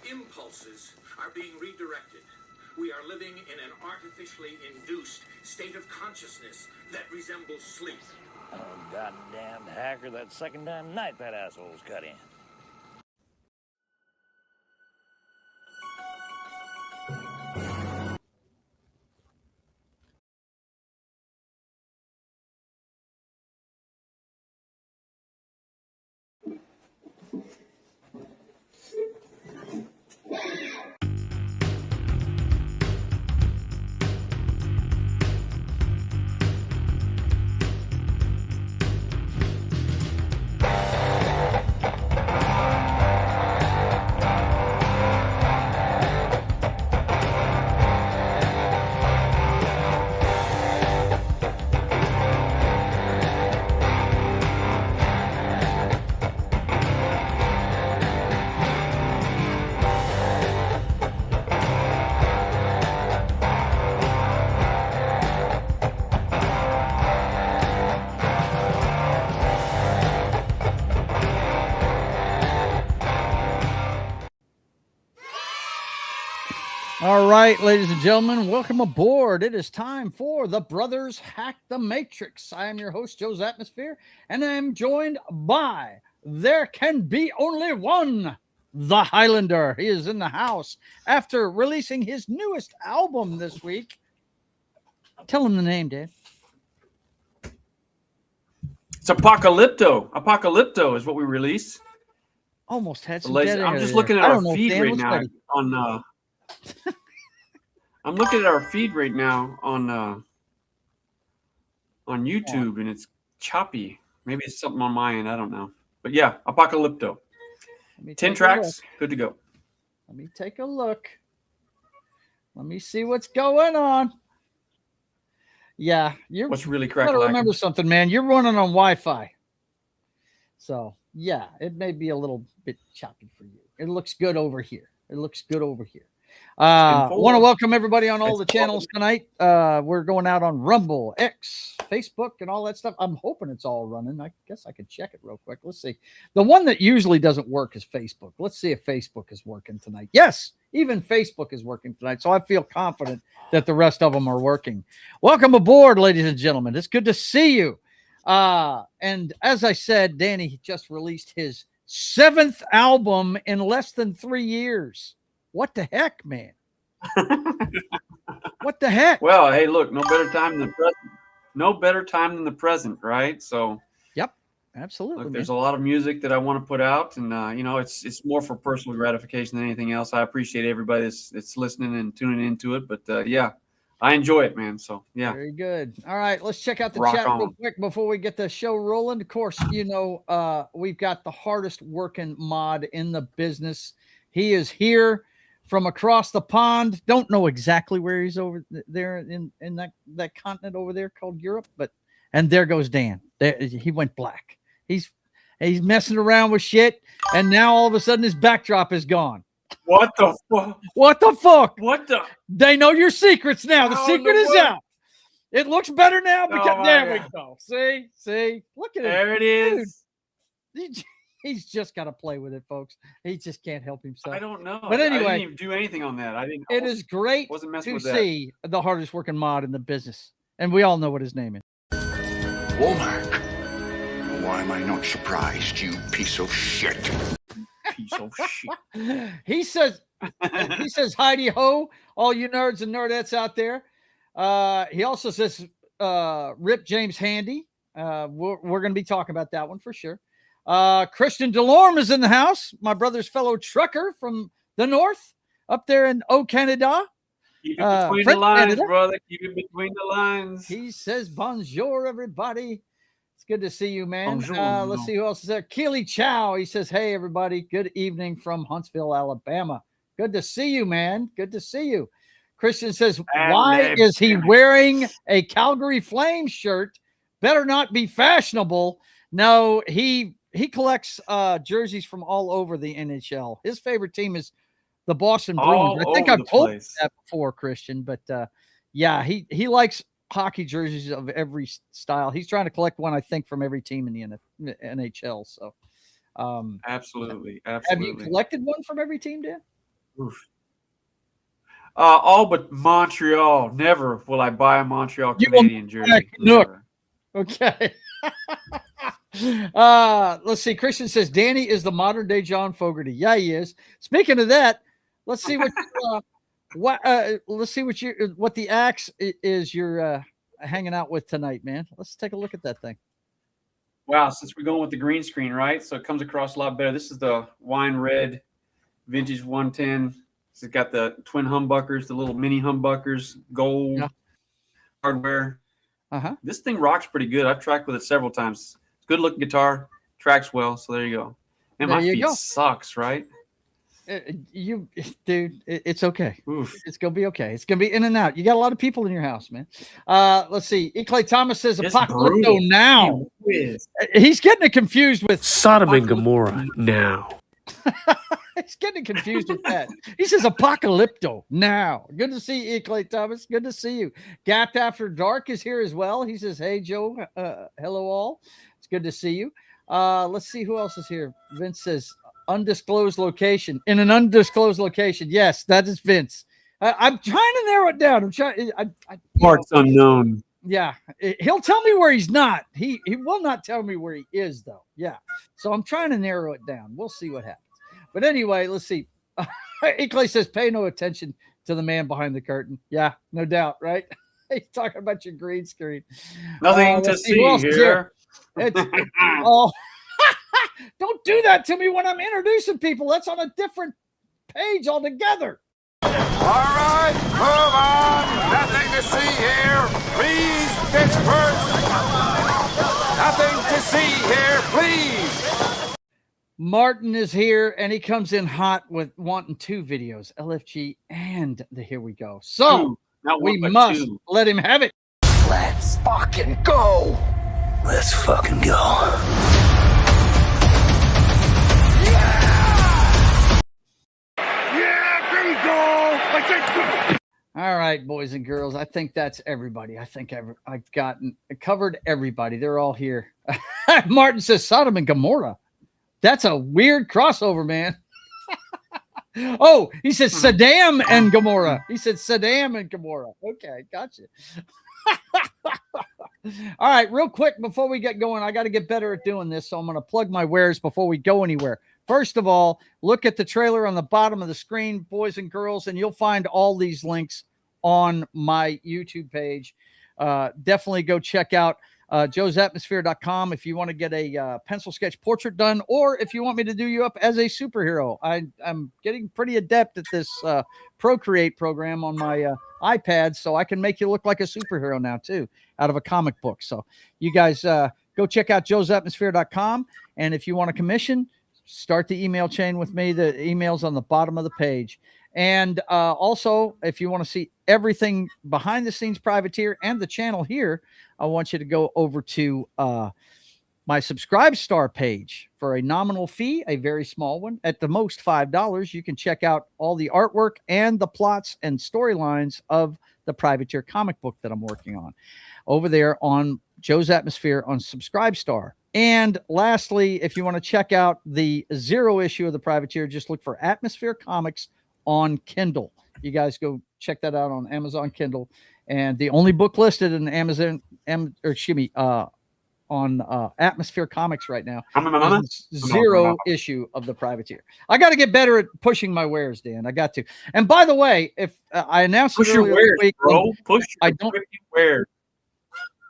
Impulses are being redirected. We are living in an artificially induced state of consciousness that resembles sleep. Oh, goddamn hacker, that second damn night that asshole's cut in. All right, ladies and gentlemen, welcome aboard. It is time for the Brothers Hack the Matrix. I am your host, JoesAtmosfere, and I am joined by There Can Be Only One, the Hylunder. He is in the house after releasing his newest album this week. Tell him the name, Dad. It's Apocalypto. Apocalypto is what we released. Almost had some dead I'm air just there. looking at I our don't know if feed Dan right was now ready. on I'm looking at our feed right now on YouTube, and it's choppy. Maybe it's something on my end. I don't know. But yeah, Apocalypto. 10 tracks, good to go. Let me take a look. Let me see what's going on. Yeah, you're. What's really You gotta cracking? remember something, man. You're running on Wi-Fi, so yeah, it may be a little bit choppy for you. It looks good over here. It looks good over here. I want to welcome everybody on all the channels tonight. We're going out on Rumble, X, Facebook, and all that stuff. I'm hoping it's all running. I guess I could check it real quick. Let's see. The one that usually doesn't work is Facebook. Let's see if Facebook is working tonight. Yes, even Facebook is working tonight. So I feel confident that the rest of them are working. Welcome aboard, ladies and gentlemen. It's good to see you. And as I said, Danny just released his 7th album in less than 3 years. What the heck, man? What the heck? Well, hey, look, no better time than the present. No better time than the present, right? So, yep, absolutely. Look, there's a lot of music that I want to put out, and you know, it's more for personal gratification than anything else. I appreciate everybody that's listening and tuning into it, but yeah, I enjoy it, man. So yeah, very good. All right, let's check out the Rock chat on. real quick before we get the show rolling. Of course, you know, we've got the hardest working mod in the business. He is here from across the pond. Don't know exactly where he's over there in that continent over there called Europe, but and there goes Dan. There, he went black. He's messing around with shit, and now all of a sudden his backdrop is gone. What the fuck? What the fuck? What the? They know your secrets now. The secret is out. It looks better now because there we go. See, look at it. There it is. Dude, he's just got to play with it, folks. He just can't help himself. I don't know. But anyway, I didn't even do anything on that. It is great to see the hardest working mod in the business, and we all know what his name is. Womack. Why am I not surprised, you piece of shit? Piece of shit. He says Heidi ho, all you nerds and nerdettes out there. He also says Rip James Handy. We're going to be talking about that one for sure. Christian Delorme is in the house. My brother's fellow trucker from the north up there in Canada. Keep it between the lines, Canada. Brother. Keep it between the lines. He says bonjour, everybody. It's good to see you, man. Bonjour. Let's see who else is there. Keely Chow. He says, "Hey, everybody. Good evening from Huntsville, Alabama. Good to see you, man. Good to see you." Christian says, "Why is he wearing a Calgary Flames shirt? Better not be fashionable." No, he collects jerseys from all over the NHL. His favorite team is the Boston Bruins. I think I've told you that before, Christian, but yeah, he likes hockey jerseys of every style. He's trying to collect one, I think, from every team in the NHL. So, Absolutely. Have you collected one from every team, Dan? Oof. All but Montreal. Never will I buy a Montreal Canadian jersey. Never. Okay. Let's see. Christian says Danny is the modern day John Fogerty. Yeah, he is. Speaking of that, let's see what what the axe is you're hanging out with tonight, man. Let's take a look at that thing. Wow, since we're going with the green screen, right? So it comes across a lot better. This is the wine red vintage 110. It's got the twin humbuckers, the little mini humbuckers, gold hardware. This thing rocks pretty good. I've tracked with it several times. It's a good looking guitar, tracks well. So there you go. And my feet sucks, right? Dude, it's okay. Oof. It's gonna be okay. It's gonna be in and out. You got a lot of people in your house, man. Let's see. Clay Thomas says Apocalypto now. He's getting it confused with Sodom and Gomorrah now. He's getting confused with that. He says Apocalypto now. Good to see you, Clay Thomas. Good to see you. Gapped After Dark is here as well. He says, "Hey, Joe. Hello, all. It's good to see you." Let's see who else is here. Vince says, "Undisclosed location." In an undisclosed location. Yes, that is Vince. I'm trying to narrow it down. I'm trying. Parts unknown. Yeah, he'll tell me where he's not. He will not tell me where he is, though. Yeah, so I'm trying to narrow it down. We'll see what happens. But anyway, let's see. Clay says, "Pay no attention to the man behind the curtain." Yeah, no doubt, right? He's talking about your green screen. Nothing to see here. Oh, don't do that to me when I'm introducing people. That's on a different page altogether. All right, move on. Nothing to see here. Please, Pittsburgh. Nothing to see here, please. Martin is here, and he comes in hot with wanting 2 videos, LFG and the Here We Go. So we must let him have it. Let's fucking go. Let's fucking go. Yeah, there you go. All right, boys and girls. I think that's everybody. I think I've covered everybody. They're all here. Martin says Sodom and Gomorrah. That's a weird crossover, man. Oh, he said Saddam and Gomorrah. He said Saddam and Gomorrah. Okay, gotcha. All right, real quick before we get going, I got to get better at doing this, so I'm going to plug my wares before we go anywhere. First of all, look at the trailer on the bottom of the screen, boys and girls, and you'll find all these links on my YouTube page. Definitely go check out JoesAtmosfere.com if you want to get a pencil sketch portrait done, or if you want me to do you up as a superhero. I'm getting pretty adept at this Procreate program on my iPad, so I can make you look like a superhero now too, out of a comic book. So you guys go check out JoesAtmosfere.com, and if you want a commission, start the email chain with me. The email's on the bottom of the page. And also, if you want to see everything behind the scenes Privateer and the channel here, I want you to go over to my Subscribe Star page for a nominal fee, a very small one, at the most $5. You can check out all the artwork and the plots and storylines of the Privateer comic book that I'm working on over there on Joe's Atmosphere on Subscribe Star. And lastly, if you want to check out the 0 issue of the Privateer, just look for Atmosphere Comics on Kindle. You guys go check that out on Amazon Kindle. And the only book listed in Amazon, on Atmosphere Comics right now is 0 issue of the Privateer. I got to get better at pushing my wares, Dan. I got to. And by the way, if I announced push it your wares, week, bro. Push your wares.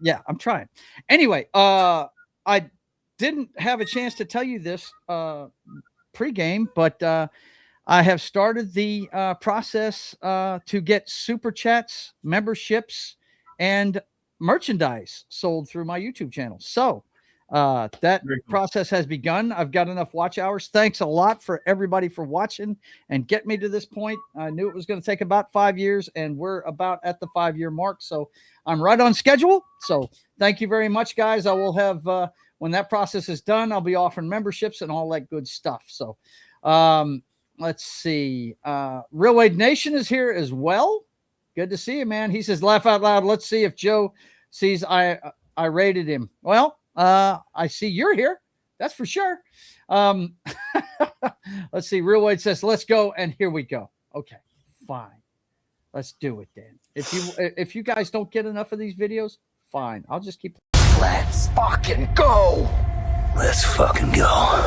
Yeah, I'm trying. Anyway, I didn't have a chance to tell you this pregame, but I have started the process to get super chats, memberships, and merchandise sold through my YouTube channel. So That process has begun. I've got enough watch hours. Thanks a lot for everybody for watching and get me to this point. I knew it was going to take about 5 years, and we're about at the 5-year mark. So I'm right on schedule. So thank you very much, guys. I will have, when that process is done, I'll be offering memberships and all that good stuff. So let's see. Real Wade Nation is here as well. Good to see you, man. He says, laugh out loud. Let's see if Joe sees I rated him. Well, I see you're here. That's for sure. Let's see. Real Wade says, let's go. And here we go. Okay, fine. Let's do it then. If you guys don't get enough of these videos, fine. I'll just keep. Let's fucking go. Let's fucking go.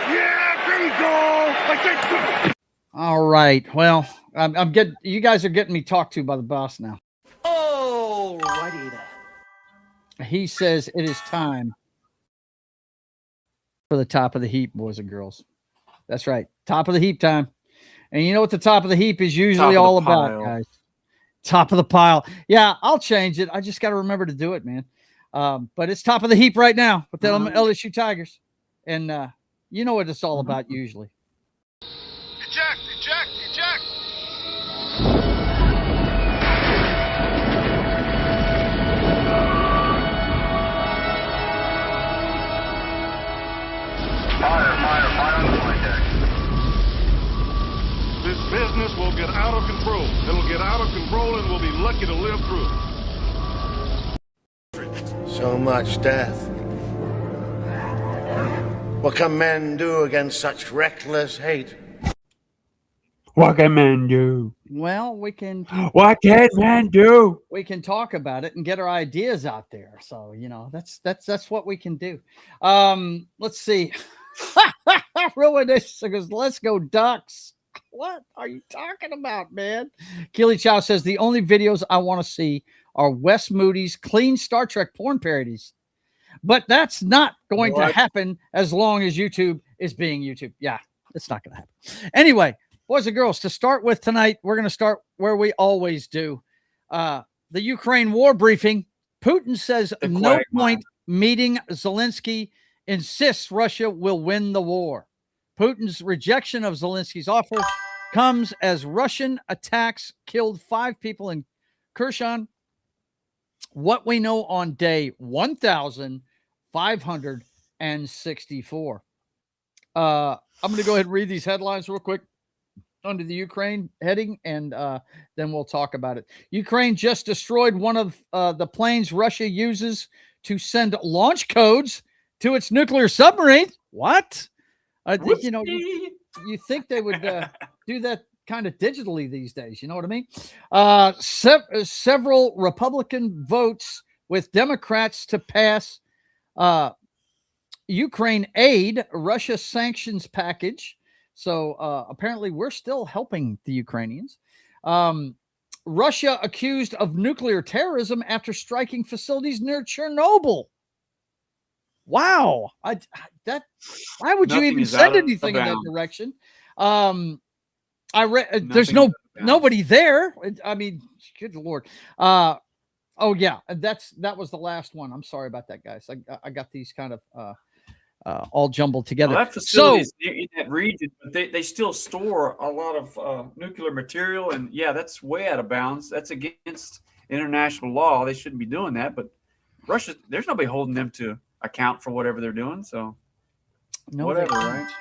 Yeah, there you go. Like that. All right. Well, I'm getting. You guys are getting me talked to by the boss now. Oh, righty then. He says it is time for the top of the heap, boys and girls. That's right. Top of the heap time. And you know what the top of the heap is usually all about, guys? Top of the pile. Yeah, I'll change it. I just got to remember to do it, man. But it's top of the heap right now with the LSU Tigers. And you know what it's all about usually. Eject, eject, eject. Fire on the flight deck. This business will get out of control. It'll get out of control and we'll be lucky to live through it. So much death. What can men do against such reckless hate? What can man do? Well, we can. What can man do? We can talk about it and get our ideas out there. So you know that's what we can do. Let's see. Real Nation goes, let's go Ducks. What are you talking about, man? Keely Chow says the only videos I want to see are Wes Moody's clean Star Trek porn parodies. But that's not going to happen as long as YouTube is being YouTube. Yeah, it's not going to happen. Anyway, boys and girls, to start with tonight, we're going to start where we always do. The Ukraine war briefing. Putin says no point meeting Zelensky, insists Russia will win the war. Putin's rejection of Zelensky's offer comes as Russian attacks killed 5 people in Kherson. What we know on day 1,564. I'm going to go ahead and read these headlines real quick under the Ukraine heading, and then we'll talk about it. Ukraine just destroyed one of the planes Russia uses to send launch codes to its nuclear submarine. What? I think, you know, you think they would do that kind of digitally these days. You know what I mean? Several Republican votes with Democrats to pass Ukraine aid, Russia sanctions package. So apparently we're still helping the Ukrainians. Russia accused of nuclear terrorism after striking facilities near Chernobyl. Wow. Why would you even send anything in that direction? I read there's nobody there. I mean, good Lord. Oh yeah, that was the last one. I'm sorry about that, guys. I got these kind of all jumbled together. Well, that facility's in that region, but they still store a lot of nuclear material, and yeah, that's way out of bounds. That's against international law. They shouldn't be doing that. But Russia, there's nobody holding them to account for whatever they're doing. So whatever, right?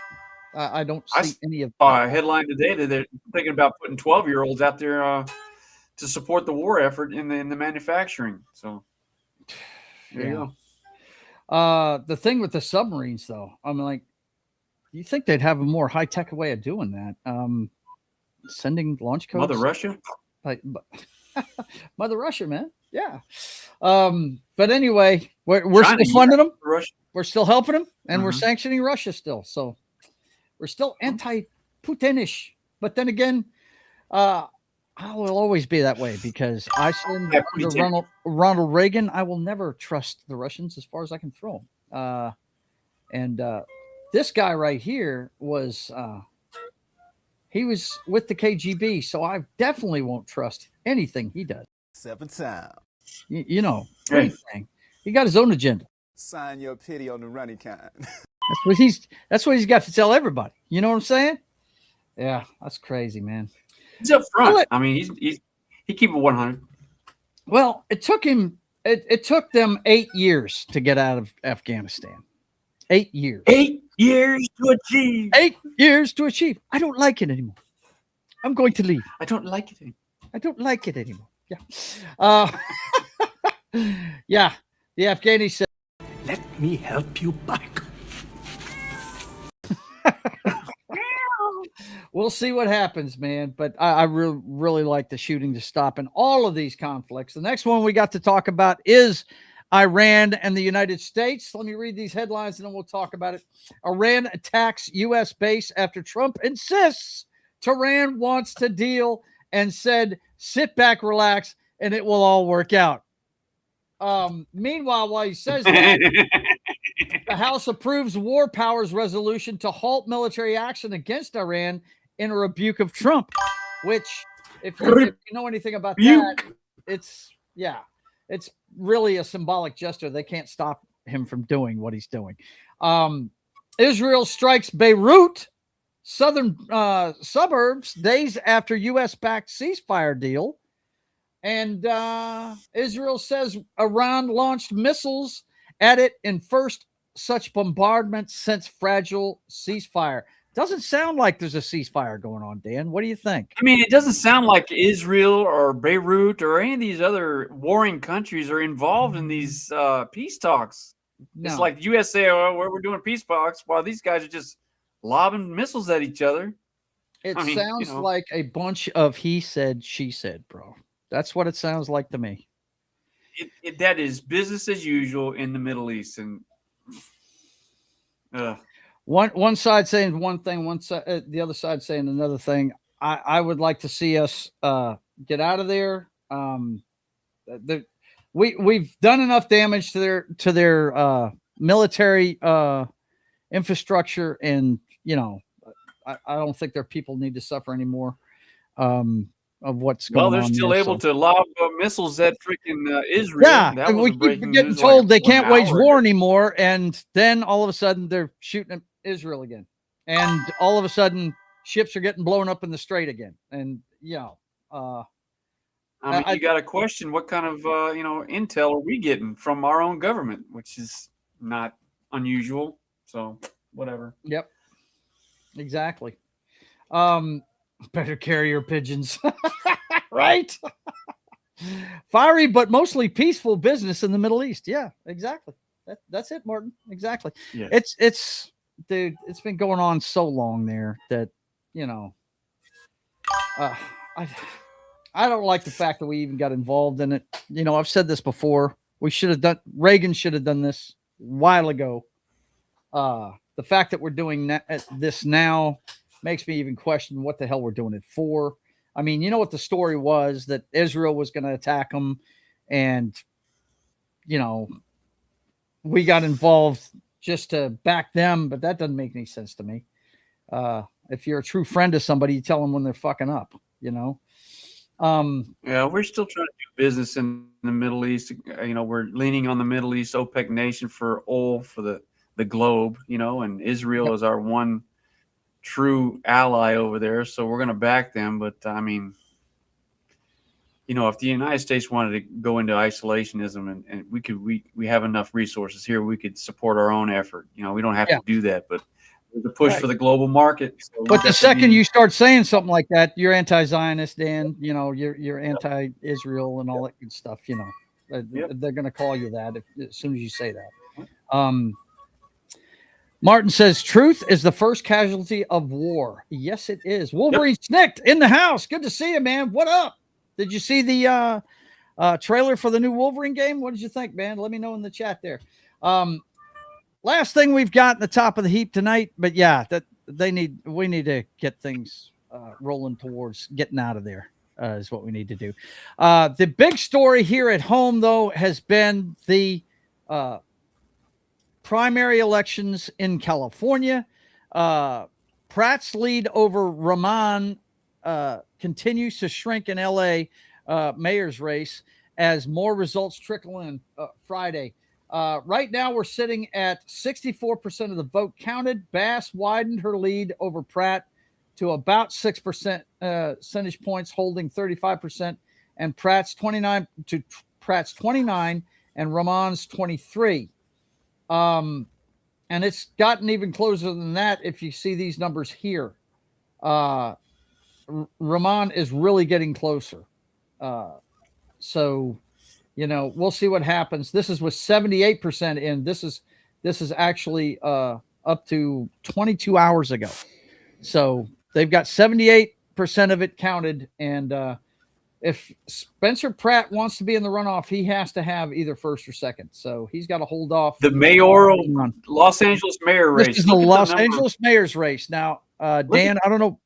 I don't see any of a headline today that they're thinking about putting 12-year-olds out there to support the war effort in the manufacturing. So there you go. The thing with the submarines, though, I'm like, you think they'd have a more high-tech way of doing that? Sending launch codes. Mother Russia? Mother Russia, man. Yeah. But anyway, we're still funding them. We're still helping them, and we're sanctioning Russia still. So we're still anti-Putinish. But then again, I will always be that way because I said under Ronald Reagan, I will never trust the Russians as far as I can throw them. And this guy right here was he was with the KGB, so I definitely won't trust anything he does. 7 times. You know, what he got his own agenda. Sign your pity on the running kind. That's what he's got to tell everybody. You know what I'm saying? Yeah, that's crazy, man. He's up front. I mean, he keep it 100. Well, it took him. It took them 8 years to get out of Afghanistan. 8 years. 8 years to achieve. 8 years to achieve. I don't like it anymore. I'm going to leave. I don't like it anymore. I don't like it anymore. Yeah. Yeah. The Afghani said, "Let me help you back." We'll see what happens, man. But I really like the shooting to stop in all of these conflicts. The next one we got to talk about is Iran and the United States. Let me read these headlines and then we'll talk about it. Iran attacks U.S. base after Trump insists Tehran wants to deal and said, sit back, relax, and it will all work out. Meanwhile, while he says that, the House approves war powers resolution to halt military action against Iran in a rebuke of Trump, which, if you know anything about that, it's really a symbolic gesture. They can't stop him from doing what he's doing. Israel strikes Beirut, southern suburbs, days after U.S.-backed ceasefire deal. And Israel says Iran launched missiles at it in first such bombardment since fragile ceasefire. Doesn't sound like there's a ceasefire going on, Dan. What do you think? I mean, it doesn't sound like Israel or Beirut or any of these other warring countries are involved in these peace talks. No. It's like USA, where we're doing peace talks, while these guys are just lobbing missiles at each other. It sounds like a bunch of he said, she said, bro. That's what it sounds like to me. That is business as usual in the Middle East, and one side saying one thing, the other side saying another thing. I would like to see us get out of there. We've done enough damage to their military infrastructure, and I don't think their people need to suffer anymore. Of what's going on. Well, they're still able to lob missiles at freaking Israel. Yeah, and we keep getting told they can't wage war anymore, and then all of a sudden they're shooting at Israel again, and all of a sudden ships are getting blown up in the strait again, and I mean, you got to question what kind of intel are we getting from our own government, which is not unusual. So whatever. Yep, exactly. Better carrier pigeons, right? Fiery but mostly peaceful business in the Middle East. Yeah, exactly. That's it, Martin. Exactly. Yeah. It's dude. It's been going on so long there that I don't like the fact that we even got involved in it. I've said this before. Reagan should have done this a while ago. The fact that we're doing this now makes me even question what the hell we're doing it for. I mean, you know what the story was, that Israel was going to attack them, and we got involved just to back them, but that doesn't make any sense to me. If you're a true friend of somebody, you tell them when they're fucking up, Yeah, we're still trying to do business in the Middle East. We're leaning on the Middle East OPEC nation for oil for the globe, and Israel is our one true ally over there, so we're going to back them. But I mean, if the United States wanted to go into isolationism, and we have enough resources here, we could support our own effort. We don't have to do that, but there's a push for the global market. So but the second you start saying something like that, you're anti-Zionist, Dan. You're anti-Israel and all that good stuff. They're going to call you that as soon as you say that. Martin says, truth is the first casualty of war. Yes, it is. Wolverine Snicked in the house. Good to see you, man. What up? Did you see the trailer for the new Wolverine game? What did you think, man? Let me know in the chat there. Last thing we've got in the top of the heap tonight, but yeah, we need to get things rolling towards getting out of there is what we need to do. The big story here at home, though, has been the primary elections in California. Pratt's lead over Rahman continues to shrink in LA, mayor's race as more results trickle in Friday. Right now, we're sitting at 64% of the vote counted. Bass widened her lead over Pratt to about 6 percentage points, holding 35%, and Pratt's 29 and Ramon's 23. And it's gotten even closer than that if you see these numbers here. Ramon is really getting closer. So, we'll see what happens. This is with 78% in. This is actually up to 22 hours ago. So they've got 78% of it counted. And if Spencer Pratt wants to be in the runoff, he has to have either first or second. So he's got to hold off. The mayoral Los Angeles mayor race. This is the Los Angeles mayor's race. Now, Dan, I don't know.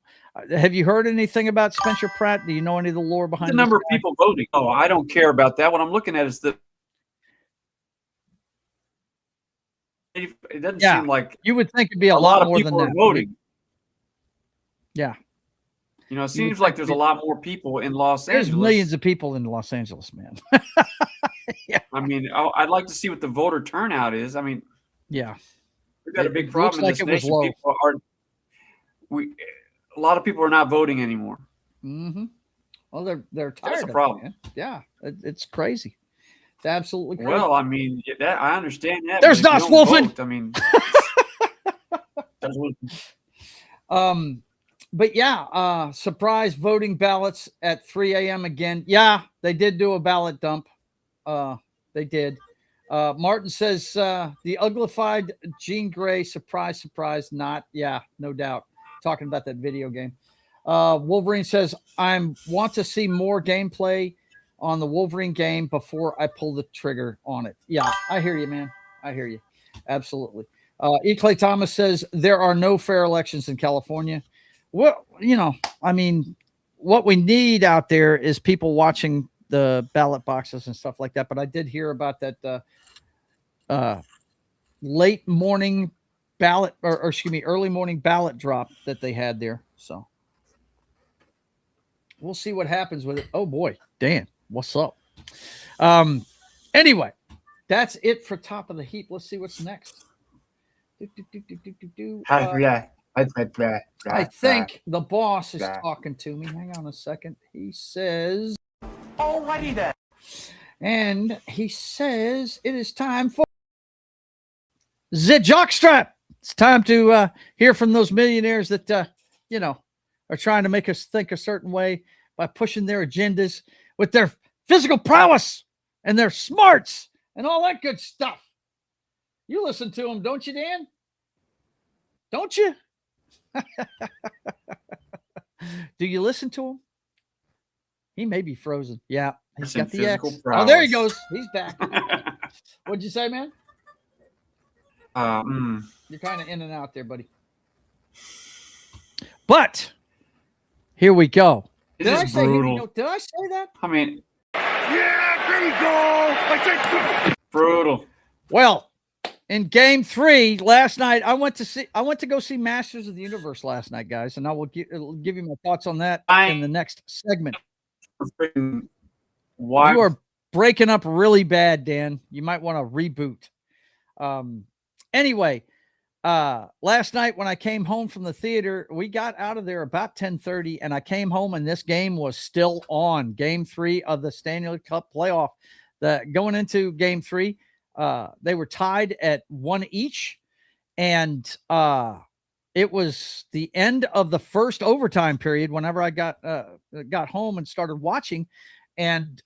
Have you heard anything about Spencer Pratt? Do you know any of the lore behind the number of people voting? Oh, I don't care about that. What I'm looking at is it doesn't seem like you would think it'd be a lot more than that. Voting. Yeah. It seems like there's a lot more people in Los Angeles. There's millions of people in Los Angeles, man. Yeah. I mean, I'd like to see what the voter turnout is. I mean, yeah, we've got a big problem in this nation. A lot of people are not voting anymore. Mm-hmm. Well, they're tired. That's a problem. Of it, yeah, it's crazy. It's absolutely crazy. Well, I mean, I understand that. There's Dos Wolfen. I mean, but yeah, surprise voting ballots at 3 a.m. again. Yeah, they did do a ballot dump. They did. Martin says the uglified Jean Grey, surprise, not. Yeah, no doubt. Talking about that video game. Wolverine says, I want to see more gameplay on the Wolverine game before I pull the trigger on it. Yeah, I hear you, man. I hear you. Absolutely. E. Clay Thomas says, there are no fair elections in California. Well, I mean, what we need out there is people watching the ballot boxes and stuff like that. But I did hear about that late morning ballot or early morning ballot drop that they had there. So we'll see what happens with it. Oh boy, Dan, what's up? Anyway, that's it for top of the heap. Let's see what's next. I think the boss is talking to me. Hang on a second. He says, alrighty then. And he says it is time for the jockstrap. It's time to hear from those millionaires that, are trying to make us think a certain way by pushing their agendas with their physical prowess and their smarts and all that good stuff. You listen to them, don't you, Dan? Don't you? Do you listen to him? He may be frozen. Yeah, he's got the X. Prowess. Oh, there he goes. He's back. What'd you say, man? You're kind of in and out there, buddy. But here we go. Did I say that? I mean, yeah, there you go. Brutal. Well, in game 3 last night, I went to go see Masters of the Universe last night, guys, and I will give you my thoughts on that in the next segment. Why? You are breaking up really bad, Dan. You might want to reboot. Anyway, last night when I came home from the theater, we got out of there about 10:30, and I came home and this game was still on. Game 3 of the Stanley Cup playoff. Going into game 3, they were tied at 1 each, and it was the end of the first overtime period whenever I got home and started watching. And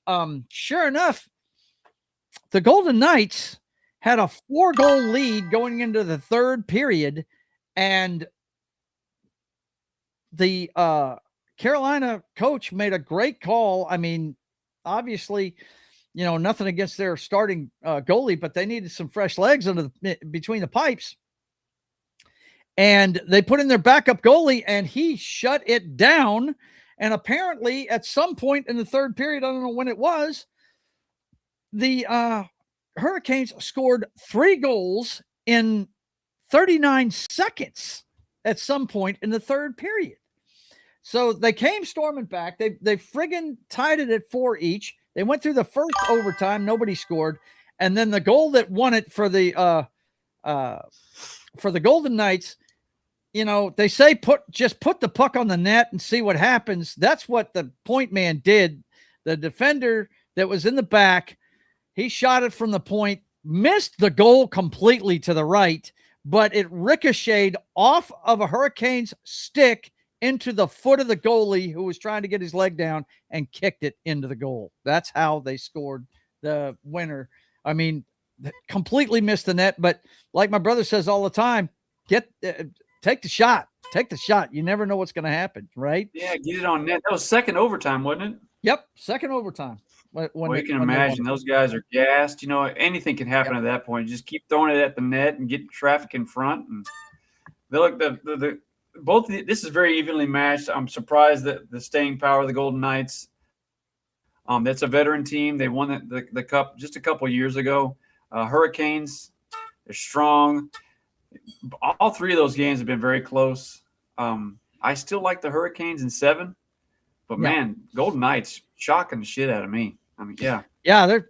sure enough, the Golden Knights had a 4-goal lead going into the third period, and the Carolina coach made a great call. I mean, obviously, nothing against their starting goalie, but they needed some fresh legs between the pipes. And they put in their backup goalie, and he shut it down. And apparently, at some point in the third period, I don't know when it was, the Hurricanes scored 3 goals in 39 seconds at some point in the third period. So they came storming back. They friggin' tied it at 4 each. They went through the first overtime. Nobody scored. And then the goal that won it for the Golden Knights, you know, they say just put the puck on the net and see what happens. That's what the point man did. The defender that was in the back, he shot it from the point, missed the goal completely to the right, but it ricocheted off of a Hurricanes stick into the foot of the goalie who was trying to get his leg down and kicked it into the goal. That's how they scored the winner. I mean, completely missed the net, but like my brother says all the time, take the shot. Take the shot. You never know what's going to happen, right? Yeah, get it on net. That was second overtime, wasn't it? Yep, second overtime. Well, you can imagine those guys are gassed. You know, anything can happen at that point. Just keep throwing it at the net and get traffic in front. And they look this is very evenly matched. I'm surprised that the staying power of the Golden Knights. That's a veteran team. They won the cup just a couple of years ago. Hurricanes, they're strong. All three of those games have been very close. I still like the Hurricanes in 7, but man, Golden Knights shocking the shit out of me. I mean, yeah. They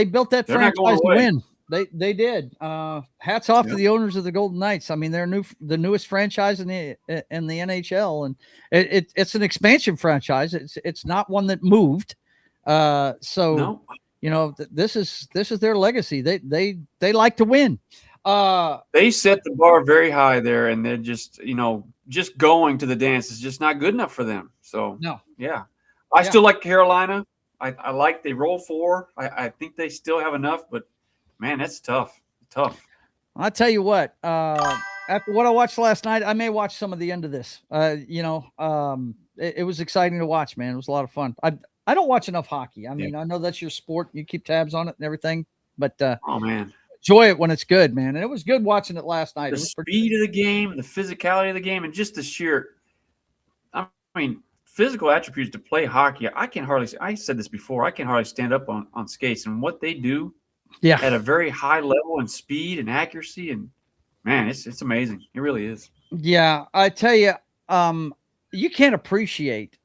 built that franchise to win. They did. Hats off to the owners of the Golden Knights. I mean, they're the newest franchise in the NHL, and it's an expansion franchise. It's not one that moved. You know, this is their legacy. They like to win. They set the bar very high there, and they're just going to the dance is just not good enough for them. So I still like Carolina. I like they roll 4. I think they still have enough, but man, that's tough. I'll tell you what, after what I watched last night, I may watch some of the end of this. It was exciting to watch, man. It was a lot of fun. I don't watch enough hockey. I mean, I know that's your sport. You keep tabs on it and everything, but oh man, enjoy it when it's good, man. And it was good watching it last night. The speed of the game, the physicality of the game, and just the sheer, physical attributes to play hockey. I said this before, I can hardly stand up on skates, and what they do at a very high level and speed and accuracy, and man, it's amazing. It really is. Yeah, I tell you, you can't appreciate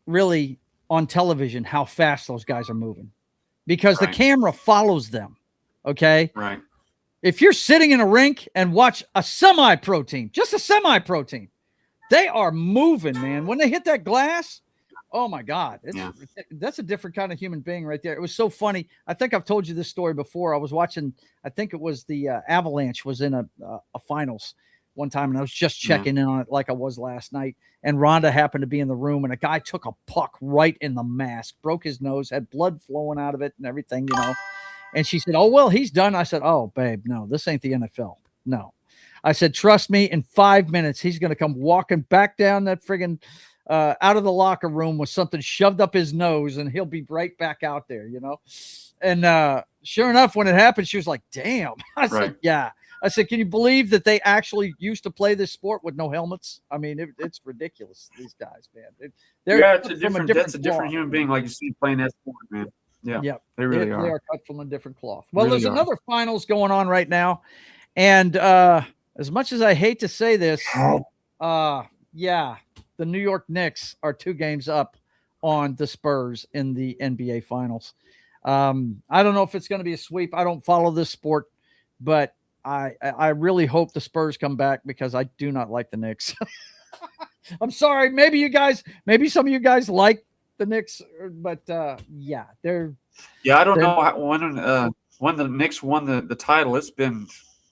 really on television how fast those guys are moving because the camera follows them. Okay. Right. If you're sitting in a rink and watch a semi-pro team, just a semi-pro team, they are moving, man. When they hit that glass, oh my God, that's a different kind of human being right there. It was so funny. I think I've told you this story before. I was watching, I think it was the Avalanche was in a finals one time, and I was just checking in on it like I was last night. And Rhonda happened to be in the room, and a guy took a puck right in the mask, broke his nose, had blood flowing out of it and everything, you know. And she said, "Oh, well, he's done." I said, "Oh, babe, no, this ain't the NFL. No." I said, "Trust me, in 5 minutes, he's going to come walking back down that friggin' out of the locker room with something shoved up his nose, and he'll be right back out there, you know." And sure enough, when it happened, she was like, "Damn." I said, "Yeah." I said, "Can you believe that they actually used to play this sport with no helmets?" I mean, it's ridiculous. These guys, man. That's a different human being, like you see playing that sport, man. Yeah, they really are. They are cut from a different cloth. Well, there's another finals going on right now, and as much as I hate to say this, the New York Knicks are 2 games up on the Spurs in the NBA Finals. I don't know if it's going to be a sweep. I don't follow this sport, but I really hope the Spurs come back because I do not like the Knicks. I'm sorry. Maybe some of you guys like the Knicks, but they're. Yeah, I don't know when the Knicks won the title. It's been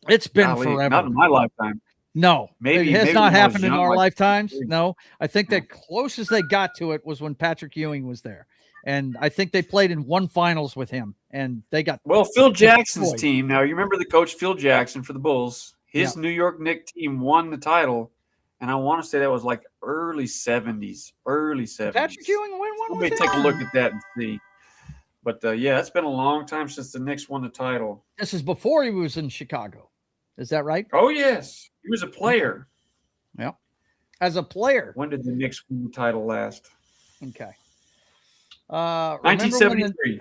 forever. Not in my lifetime. No, maybe it has not happened in our lifetimes. Maybe. No, I think the closest they got to it was when Patrick Ewing was there. And I think they played in 1 finals with him, and they got Phil Jackson's team. Now you remember the coach Phil Jackson for the Bulls. His New York Knicks team won the title, and I want to say that was like early 70s. Patrick Ewing win one. Somebody take a look at that and see. But it's been a long time since the Knicks won the title. This is before he was in Chicago. Is that right? Oh yes, he was a player. Yeah, as a player. When did the Knicks win the title last? Okay. 1973.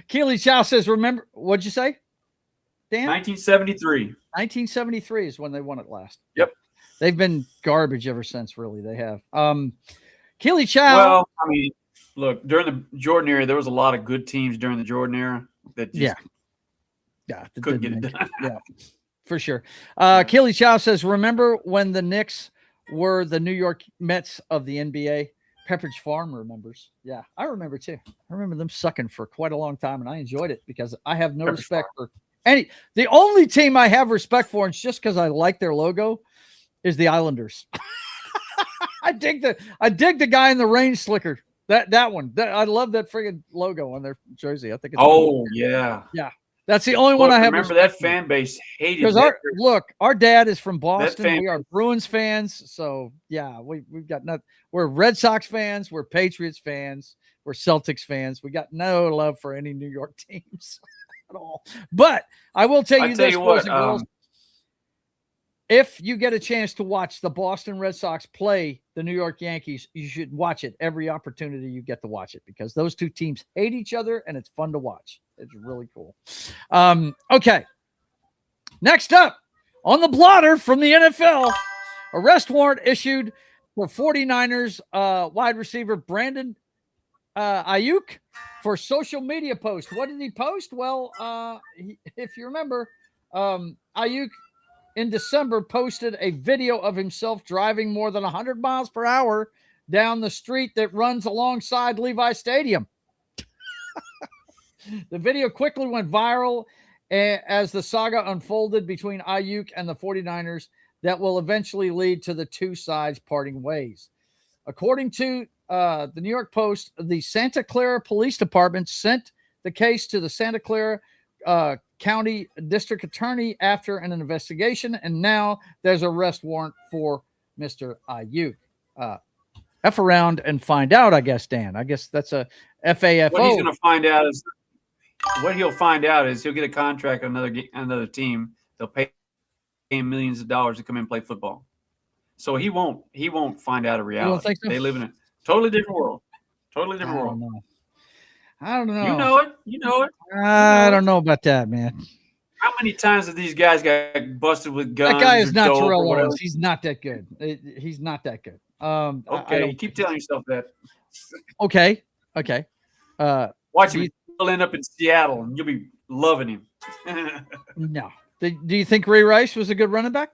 Keely Chow says, remember, what'd you say, Dan? 1973. 1973 is when they won it last. Yep. They've been garbage ever since. Really, they have. Keely Chow. Well, I mean, look, during the Jordan era, there was a lot of good teams during the Jordan era that just couldn't get it done. Yeah, for sure. Keely Chow says, remember when the Knicks were the New York Mets of the NBA? Pepperidge Farm remembers. Yeah, I remember too. I remember them sucking for quite a long time, and I enjoyed it because I have no respect for any. The only team I have respect for, and it's just because I like their logo, is the Islanders. I dig the guy in the rain slicker. That one. I love that friggin' logo on their jersey. I think it's cool. Yeah. That's the only one I have. Remember that fan base hated because our dad is from Boston. We are Bruins fans, so yeah, we've got nothing. We're Red Sox fans. We're Patriots fans. We're Celtics fans. We got no love for any New York teams at all. But I will tell you this, boys and girls. If you get a chance to watch the Boston Red Sox play the New York Yankees, you should watch it every opportunity you get to watch it because those two teams hate each other and it's fun to watch. It's really cool. Okay. Next up on the blotter from the NFL, arrest warrant issued for 49ers wide receiver Brandon Ayuk for social media post. What did he post? Well, if you remember, Ayuk in December posted a video of himself driving more than 100 miles per hour down the street that runs alongside Levi Stadium. The video quickly went viral as the saga unfolded between Ayuk and the 49ers that will eventually lead to the two sides parting ways. According to the New York Post, the Santa Clara Police Department sent the case to the Santa Clara County District Attorney after an investigation, and now there's an arrest warrant for Mr. Ayuk. F around and find out, I guess, Dan. I guess that's a FAFO. What he's going to find out is he'll get a contract with another team. They'll pay him millions of dollars to come in and play football. So he won't find out a reality. You don't think so? They live in a totally different world. Totally different world. I don't know. You know it. I don't know about that, man. How many times have these guys got busted with guns? That guy is not Terrell Owens. He's not that good. He's not that good. Okay, you keep telling yourself that. Okay. Watch him. He'll end up in Seattle, and you'll be loving him. No. Do you think Ray Rice was a good running back?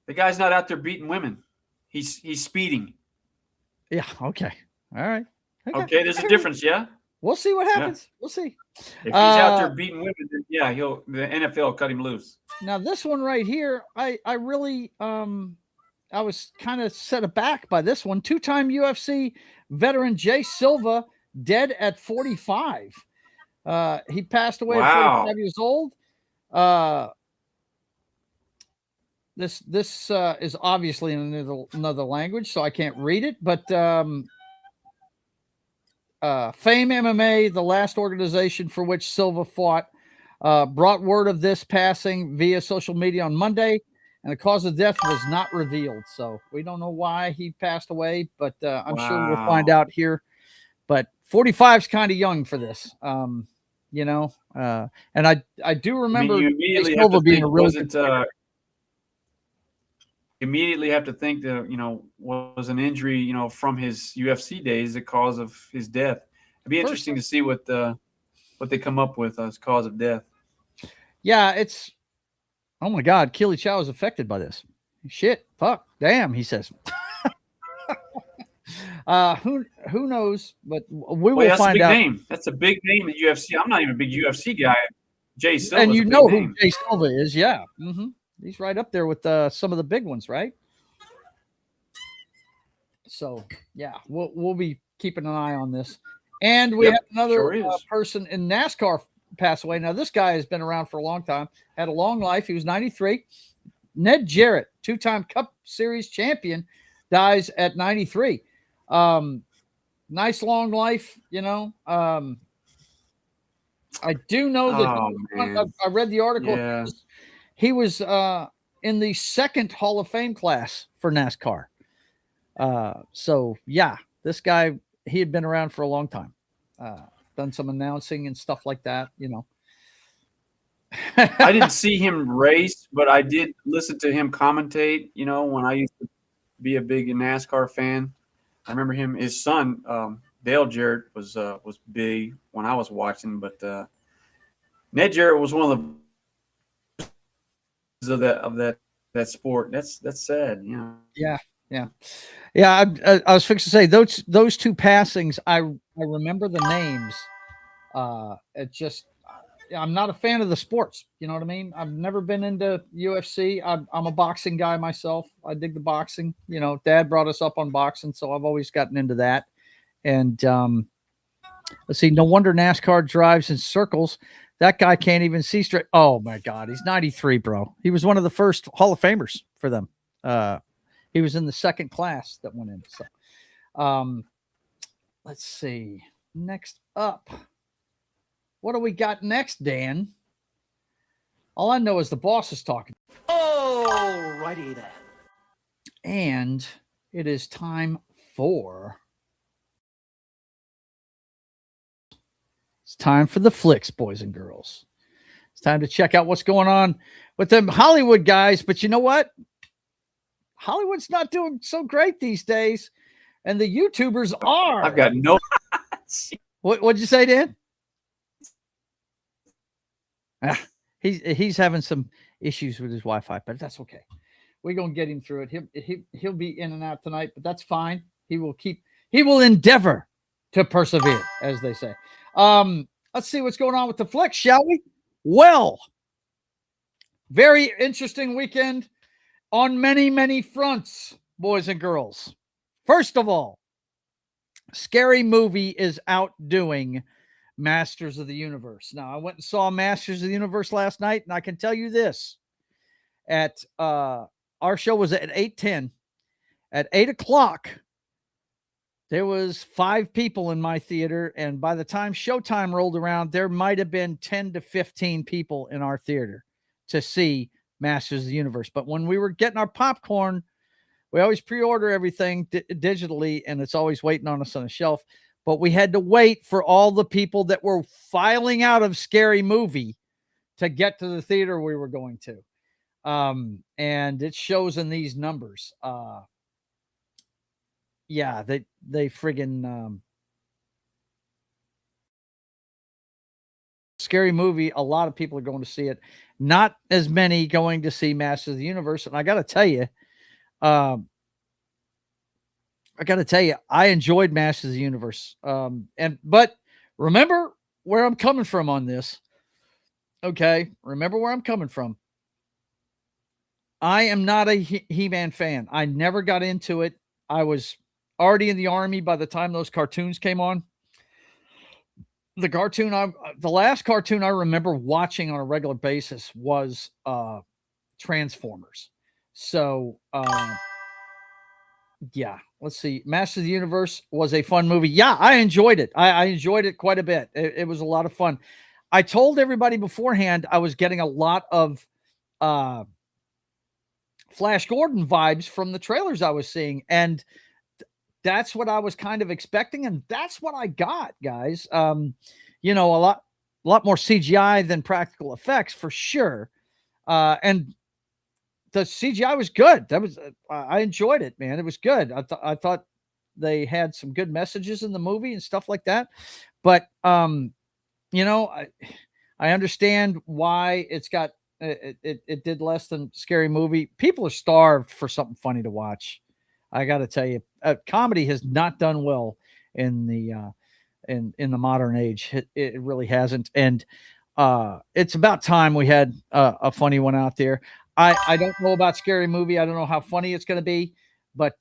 The guy's not out there beating women. He's speeding. Yeah. Okay. All right. Okay. There's a difference. Yeah. We'll see what happens. Yeah. We'll see. If he's out there beating women, then yeah, the NFL will cut him loose. Now this one right here, I really I was kind of set aback by this one. Two-time UFC veteran Jay Silva dead at 45. He passed away at 45 years old. This is obviously in another language, so I can't read it. But Fame MMA, the last organization for which Silva fought, brought word of this passing via social media on Monday, and the cause of death was not revealed. So we don't know why he passed away, but I'm sure we'll find out here. But 45 is kind of young for this, and I do remember Silva being a really good immediately have to think that, was an injury, from his UFC days, the cause of his death. It'd be interesting to see what they come up with as cause of death. Yeah, it's, oh my God, Keely Chow is affected by this. Shit, fuck, damn, he says. Who knows? But we will find out. Name. That's a big name in UFC. I'm not even a big UFC guy. Jay Silva, and you know who Jay Silva is, yeah. Mm-hmm. He's right up there with some of the big ones, right? So, yeah, we'll be keeping an eye on this. And we have another person in NASCAR pass away. Now, this guy has been around for a long time, had a long life. He was 93. Ned Jarrett, two-time Cup Series champion, dies at 93. Nice long life, I do know that I read the article. Yeah. He was in the second Hall of Fame class for NASCAR. So, yeah, this guy, he had been around for a long time. Done some announcing and stuff like that, I didn't see him race, but I did listen to him commentate. You know, when I used to be a big NASCAR fan, I remember him. His son, Dale Jarrett, was big when I was watching. But Ned Jarrett was one of that sport. That's sad. You know. Yeah. I was fixing to say those two passings. I remember the names. It just. I'm not a fan of the sports. You know what I mean? I've never been into UFC. I'm a boxing guy myself. I dig the boxing. You know, Dad brought us up on boxing, so I've always gotten into that. And let's see. No wonder NASCAR drives in circles. That guy can't even see straight. Oh my God, he's 93, bro. He was one of the first Hall of Famers for them. He was in the second class that went in. So, let's see. Next up. What do we got next, Dan? All I know is the boss is talking. Oh, righty then. And it is time for... It's time for the flicks, boys and girls. It's time to check out what's going on with them Hollywood guys. But you know what? Hollywood's not doing so great these days. And the YouTubers are. I've got no... What'd you say, Dan? He's having some issues with his Wi-Fi, but that's okay. We're gonna get him through it. He'll be in and out tonight, but that's fine. He will endeavor to persevere, as they say. Let's see what's going on with the flick, shall we? Well, very interesting weekend on many, many fronts, boys and girls. First of all, Scary Movie is outdoing Masters of the Universe. Now, I went and saw Masters of the Universe last night, and I can tell you this. At our show was at 8:10. At 8 o'clock, there was 5 people in my theater, and by the time showtime rolled around, there might have been 10 to 15 people in our theater to see Masters of the Universe. But when we were getting our popcorn, we always pre-order everything digitally, and it's always waiting on us on a shelf. But we had to wait for all the people that were filing out of Scary Movie to get to the theater we were going to. And it shows in these numbers. Yeah, they friggin' Scary Movie. A lot of people are going to see it. Not as many going to see Masters of the Universe. And I got to tell you, I enjoyed Masters of the Universe. But remember where I'm coming from on this. Okay. Remember where I'm coming from. I am not a He-Man fan. I never got into it. I was already in the Army by the time those cartoons came on. The last cartoon I remember watching on a regular basis was Transformers. So, yeah, let's see. Masters of the Universe was a fun movie. Yeah, I enjoyed it. I enjoyed it quite a bit. It was a lot of fun. I told everybody beforehand I was getting a lot of Flash Gordon vibes from the trailers I was seeing. And that's what I was kind of expecting. And that's what I got, guys. You know, a lot more CGI than practical effects for sure. And the CGI was good. I enjoyed it, man. It was good. I thought they had some good messages in the movie and stuff like that. But, you know, I understand why it's got, it did less than Scary Movie. People are starved for something funny to watch. I got to tell you, comedy has not done well in the modern age. It really hasn't. And it's about time we had a funny one out there. I don't know about Scary Movie. I don't know how funny it's going to be, but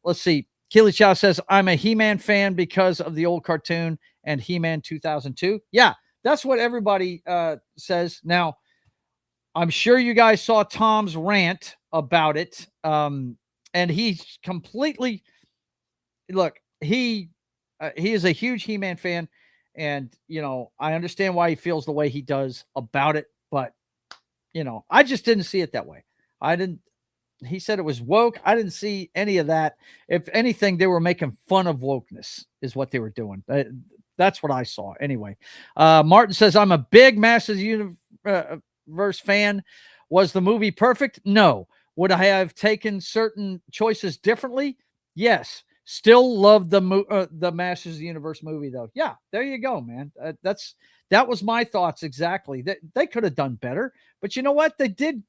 let's see. Keely Chow says, I'm a He-Man fan because of the old cartoon and He-Man 2002. Yeah, that's what everybody says. Now, I'm sure you guys saw Tom's rant about it. And he's completely, look, he is a huge He-Man fan. And, you know, I understand why he feels the way he does about it. But, you know, I just didn't see it that way. He said it was woke. I didn't see any of that. If anything, they were making fun of wokeness is what they were doing. That's what I saw anyway. Martin says, I'm a big Masters Universe fan. Was the movie perfect? No. Would I have taken certain choices differently? Yes. Still love the Masters of the Universe movie, though. Yeah, there you go, man. That was my thoughts exactly. They could have done better, but you know what? They did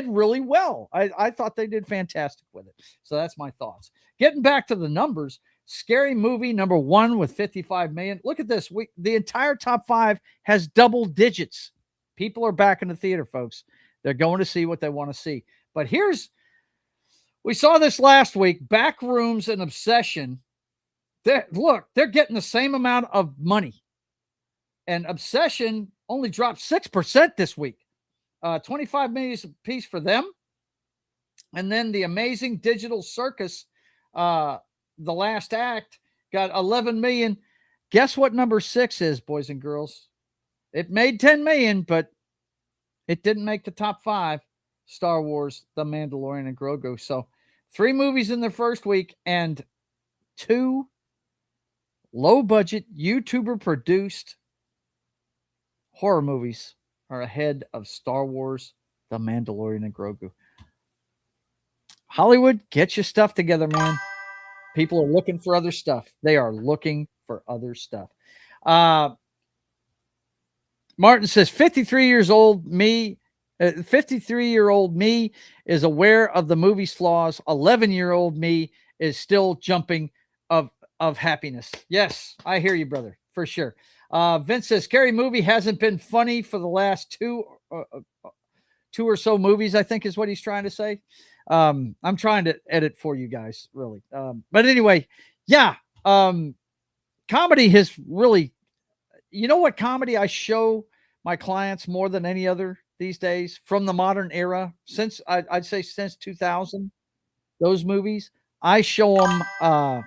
really well. I thought they did fantastic with it. So that's my thoughts. Getting back to the numbers, Scary Movie number 1 with 55 million. Look at this. The entire top 5 has double digits. People are back in the theater, folks. They're going to see what they want to see. But we saw this last week, Backrooms and Obsession. They're getting the same amount of money. And Obsession only dropped 6% this week. 25 million a piece for them. And then the Amazing Digital Circus, the last act, got 11 million. Guess what number 6 is, boys and girls? It made 10 million, but it didn't make the top 5. Star Wars, The Mandalorian, and Grogu. So 3 movies in the first week, and 2 low-budget, YouTuber-produced horror movies are ahead of Star Wars, The Mandalorian, and Grogu. Hollywood, get your stuff together, man. People are looking for other stuff. They are looking for other stuff. Martin says, 53-year-old me is aware of the movie's flaws. 11-year-old me is still jumping of happiness. Yes, I hear you, brother, for sure. Vince says, Scary Movie hasn't been funny for the last 2 or so movies, I think is what he's trying to say. I'm trying to edit for you guys, really. But anyway, yeah. Comedy has really, you know what comedy I show my clients more than any other these days from the modern era, since I'd say since 2000, those movies, I show them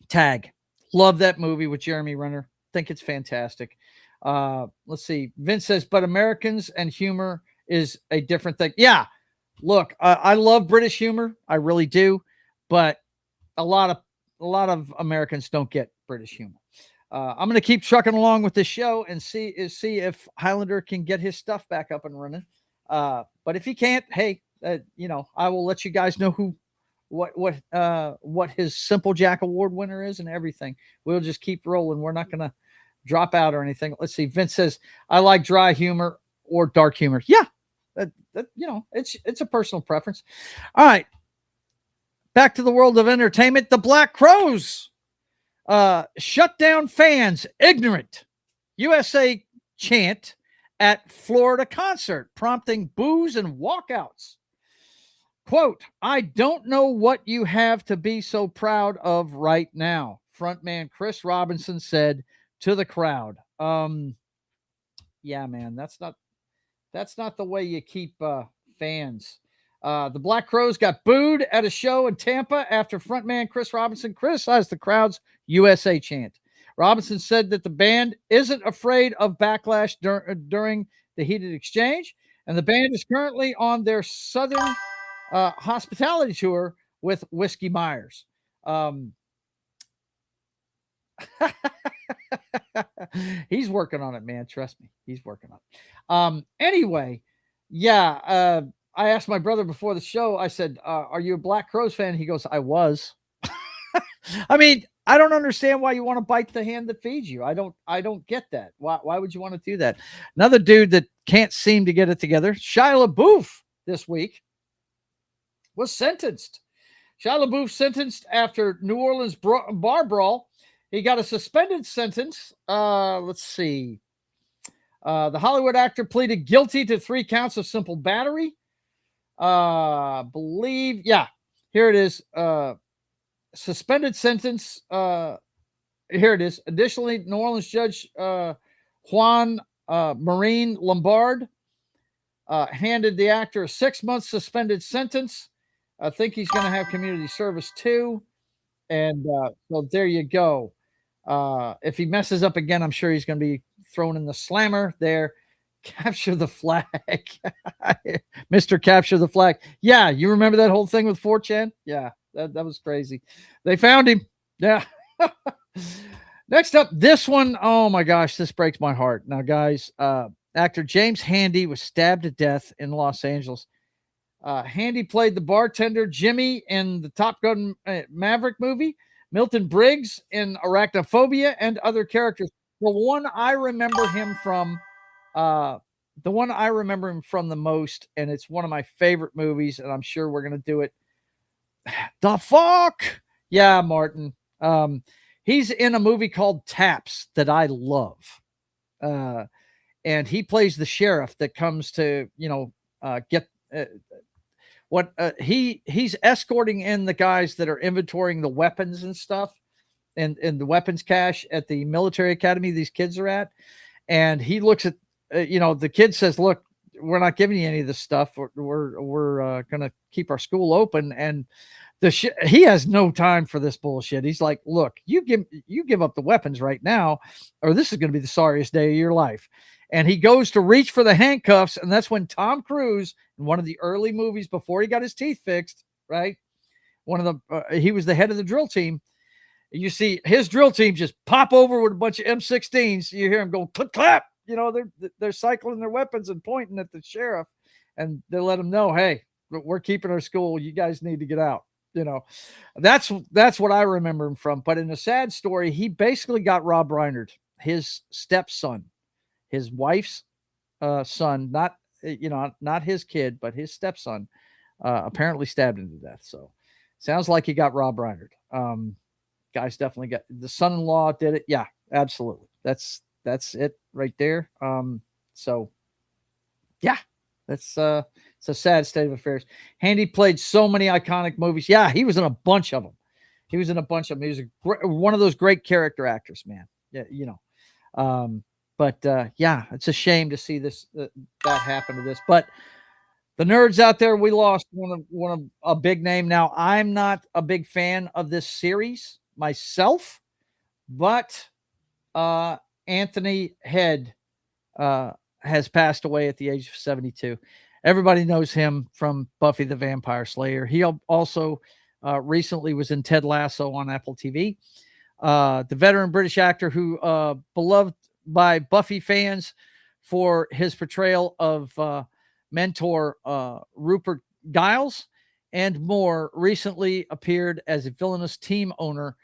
Tag. Love that movie with Jeremy Renner. Think it's fantastic. Let's see. Vince says, but Americans and humor is a different thing. Yeah. Look, I love British humor. I really do. But a lot of Americans don't get British humor. I'm going to keep trucking along with this show and see if Highlander can get his stuff back up and running. But if he can't, hey, I will let you guys know what his Simple Jack Award winner is and everything. We'll just keep rolling. We're not going to drop out or anything. Let's see. Vince says, I like dry humor or dark humor. Yeah, it's a personal preference. All right. Back to the world of entertainment. The Black Crowes shut down fans' ignorant USA chant at Florida concert, prompting boos and walkouts. Quote, I don't know what you have to be so proud of right now, frontman Chris Robinson said to the crowd. Yeah, man, that's not the way you keep fans. The Black Crowes got booed at a show in Tampa after frontman Chris Robinson criticized the crowd's USA chant. Robinson said that the band isn't afraid of backlash during the heated exchange, and the band is currently on their Southern hospitality tour with Whiskey Myers. He's working on it, man. Trust me. He's working on it. Anyway, yeah, I asked my brother before the show, I said, are you a Black Crowes fan? He goes, I was. I mean, I don't understand why you want to bite the hand that feeds you. I don't get that. Why would you want to do that? Another dude that can't seem to get it together, Shia LaBeouf, this week was sentenced. Shia LaBeouf sentenced after New Orleans bar brawl. He got a suspended sentence. Let's see. The Hollywood actor pleaded guilty to 3 counts of simple battery. Here it is. Suspended sentence. Here it is. Additionally, New Orleans judge Juan Marine Lombard handed the actor a 6-month suspended sentence. I think he's going to have community service too. And so there you go. If he messes up again, I'm sure he's going to be thrown in the slammer there. Capture the flag. Mr. Capture the Flag. Yeah, you remember that whole thing with 4chan? Yeah, that was crazy. They found him. Yeah. Next up, this one. Oh my gosh, this breaks my heart. Now, guys, actor James Handy was stabbed to death in Los Angeles. Handy played the bartender Jimmy in the Top Gun Maverick movie, Milton Briggs in Arachnophobia, and other characters. The one I remember him from the most, and it's one of my favorite movies, and I'm sure we're going to do it. The fuck? Yeah, Martin. He's in a movie called Taps that I love. And he plays the sheriff that comes to, get he's escorting in the guys that are inventorying the weapons and stuff and the weapons cache at the military academy these kids are at. And he looks at, the kid says, look, we're not giving you any of this stuff. We're going to keep our school open. And he has no time for this bullshit. He's like, look, you give up the weapons right now, or this is going to be the sorriest day of your life. And he goes to reach for the handcuffs. And that's when Tom Cruise, in one of the early movies before he got his teeth fixed, right? He was the head of the drill team. You see his drill team just pop over with a bunch of M16s. You hear him go clip, clap. They're cycling their weapons and pointing at the sheriff, and they let him know, hey, we're keeping our school. You guys need to get out. That's what I remember him from. But in a sad story, he basically got Rob Reiner, his stepson, his wife's son, not his kid, but his stepson, apparently stabbed him to death. So sounds like he got Rob Reiner. Guys definitely got the son-in-law did it. Yeah, absolutely. That's it right there. So yeah, it's a sad state of affairs. Handy played so many iconic movies. Yeah, he was in a bunch of them. He was one of those great character actors, man. Yeah, But yeah, it's a shame to see this that happen to this. But the nerds out there, we lost one of a big name. Now, I'm not a big fan of this series myself, but Anthony Head has passed away at the age of 72. Everybody knows him from Buffy the Vampire Slayer. He also recently was in Ted Lasso on Apple TV. The veteran British actor who beloved by Buffy fans for his portrayal of mentor Rupert Giles, and more recently appeared as a villainous team owner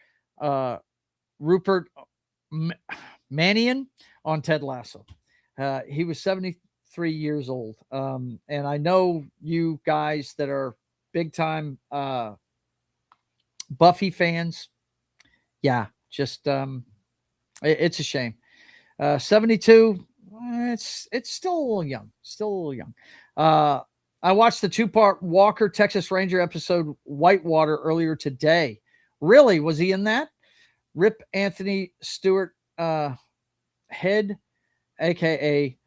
Rupert Mannion on Ted Lasso. He was 73 years old. And I know you guys that are big time Buffy fans. Yeah, just it's a shame. 72, it's still a little young. I watched the 2-part Walker Texas Ranger episode Whitewater earlier today. Really? Was he in that? Rip Anthony Stewart Head, aka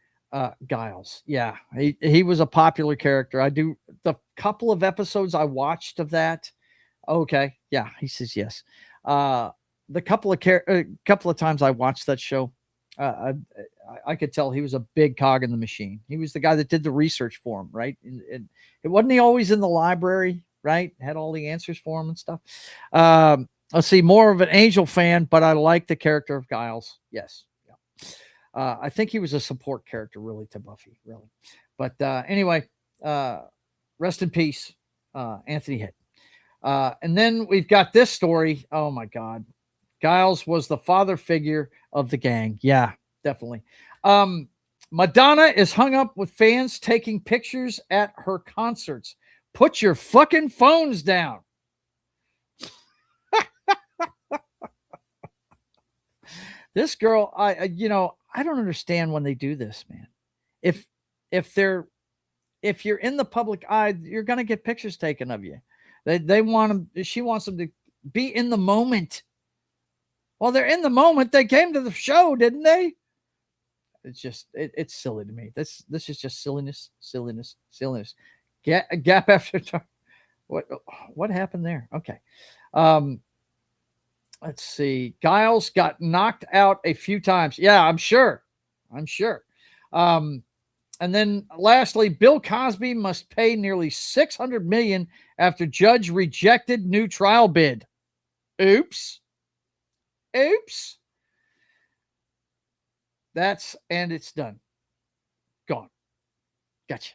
Giles. Yeah, he was a popular character. I do the couple of episodes I watched of that. Okay, yeah, he says yes. The couple of times I watched that show, I could tell he was a big cog in the machine. He was the guy that did the research for him, right? And it wasn't he always in the library, right? Had all the answers for him and stuff. Let's see, more of an Angel fan, but I like the character of Giles. Yes. Yeah. I think he was a support character really to Buffy, really. But anyway, rest in peace, Anthony Head. And then we've got this story. Oh my God. Giles was the father figure of the gang. Yeah, definitely. Madonna is hung up with fans taking pictures at her concerts. Put your fucking phones down. This girl, I don't understand when they do this, man. If you're in the public eye, you're going to get pictures taken of you. They want them. She wants them to be in the moment. Well, they're in the moment. They came to the show, didn't they? It's just, it's silly to me. This is just silliness. Gap after time. What happened there? Okay. Let's see. Giles got knocked out a few times. Yeah, I'm sure. And then lastly, Bill Cosby must pay nearly $600 million after judge rejected new trial bid. Oops. And it's done. Gone. Gotcha.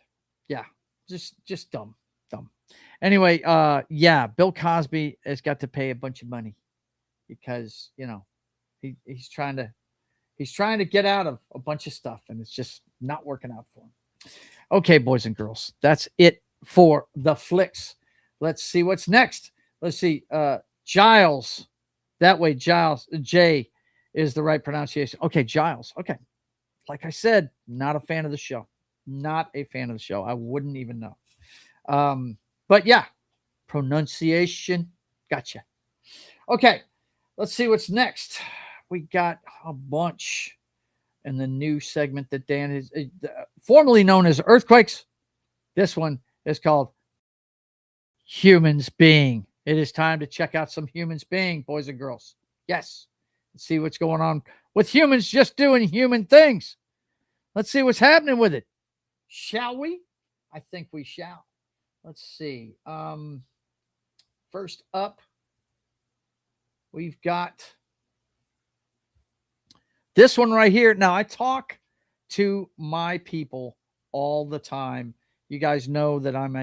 Yeah. Just dumb. Anyway, yeah, Bill Cosby has got to pay a bunch of money because, he's trying to get out of a bunch of stuff, and it's just not working out for him. Okay, boys and girls, that's it for the flicks. Let's see what's next. Let's see. Giles. That way, Giles. J is the right pronunciation. Okay, Giles. Okay. Like I said, not a fan of the show. Not a fan of the show. I wouldn't even know. But yeah, pronunciation. Gotcha. Okay, let's see what's next. We got a bunch in the new segment that Dan is formerly known as Earthquakes. This one is called Humans Being. It is time to check out some humans being, boys and girls. Yes. Let's see what's going on with humans just doing human things. Let's see what's happening with it. Shall we? I think we shall. Let's see. First up, we've got this one right here. Now, I talk to my people all the time. You guys know that I'm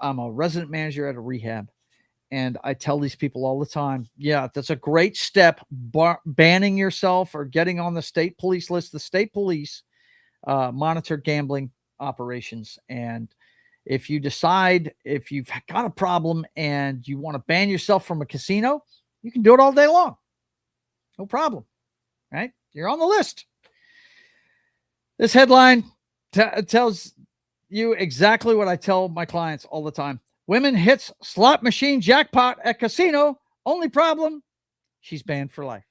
a resident manager at a rehab, and I tell these people all the time, yeah, that's a great step, banning yourself or getting on the state police list. The state police monitor gambling operations, and if you decide if you've got a problem and you want to ban yourself from a casino, you can do it all day long. No problem, right? You're on the list. This headline tells you exactly what I tell my clients all the time. Women hits slot machine jackpot at casino. Only problem, she's banned for life.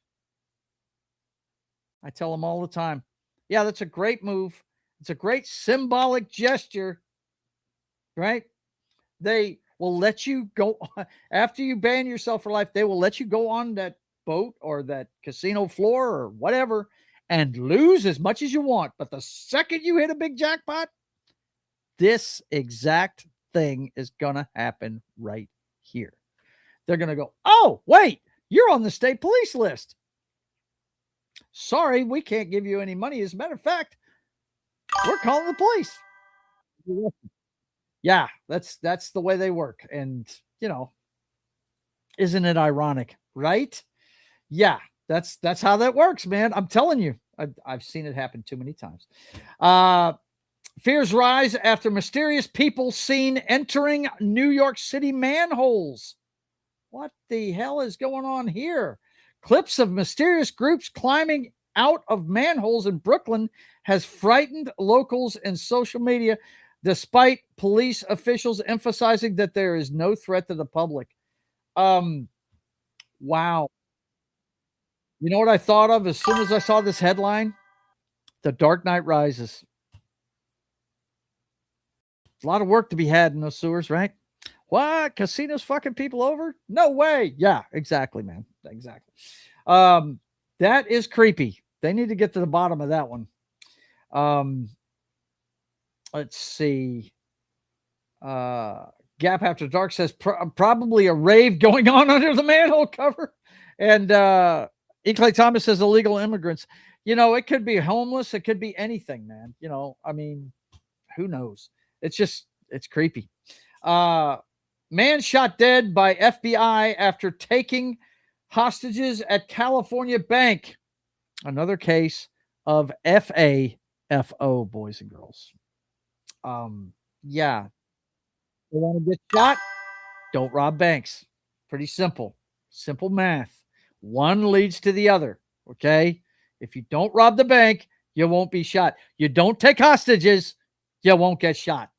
I tell them all the time, yeah, that's a great move. It's a great symbolic gesture, right? They will let you go after you ban yourself for life. They will let you go on that boat or that casino floor or whatever and lose as much as you want. But the second you hit a big jackpot, this exact thing is going to happen right here. They're going to go, oh, wait, you're on the state police list. Sorry, we can't give you any money. As a matter of fact, we're calling the police. Yeah, that's the way they work. And, isn't it ironic, right? Yeah, that's how that works, man. I'm telling you, I've seen it happen too many times. Fears rise after mysterious people seen entering New York City manholes. What the hell is going on here? Clips of mysterious groups climbing out of manholes in Brooklyn has frightened locals and social media, despite police officials emphasizing that there is no threat to the public. Wow. You know what I thought of as soon as I saw this headline? The Dark Knight Rises. A lot of work to be had in those sewers, right? What? Casinos fucking people over? No way. Yeah, exactly, man. Exactly. That is creepy. They need to get to the bottom of that one. Let's see. Gap After Dark says probably a rave going on under the manhole cover. And E. Clay Thomas says illegal immigrants. It could be homeless. It could be anything, man. Who knows? It's creepy. Man shot dead by FBI after taking hostages at California bank. Another case of FAFO, boys and girls. Yeah. You want to get shot? Don't rob banks. Pretty simple. Simple math. One leads to the other. Okay. If you don't rob the bank, you won't be shot. You don't take hostages, you won't get shot.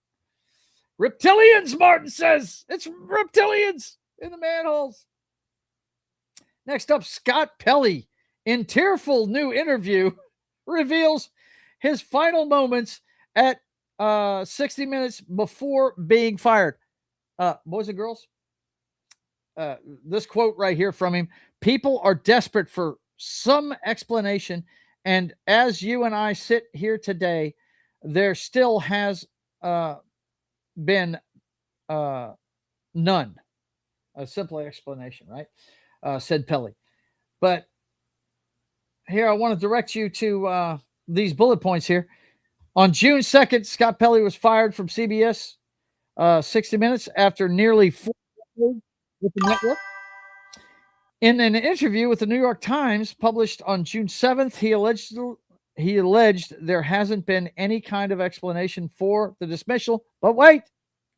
Reptilians, Martin says. It's reptilians in the manholes. Next up, Scott Pelley, in tearful new interview, reveals his final moments at 60 minutes before being fired. Boys and girls, this quote right here from him: people are desperate for some explanation, and as you and I sit here today, there still has been none. A simple explanation, right? Said Pelley. But here I want to direct you to these bullet points here. On June 2nd, Scott Pelley was fired from CBS 60 Minutes after nearly 4 years with the network. In an interview with the New York Times published on June 7th, he alleged there hasn't been any kind of explanation for the dismissal. But wait,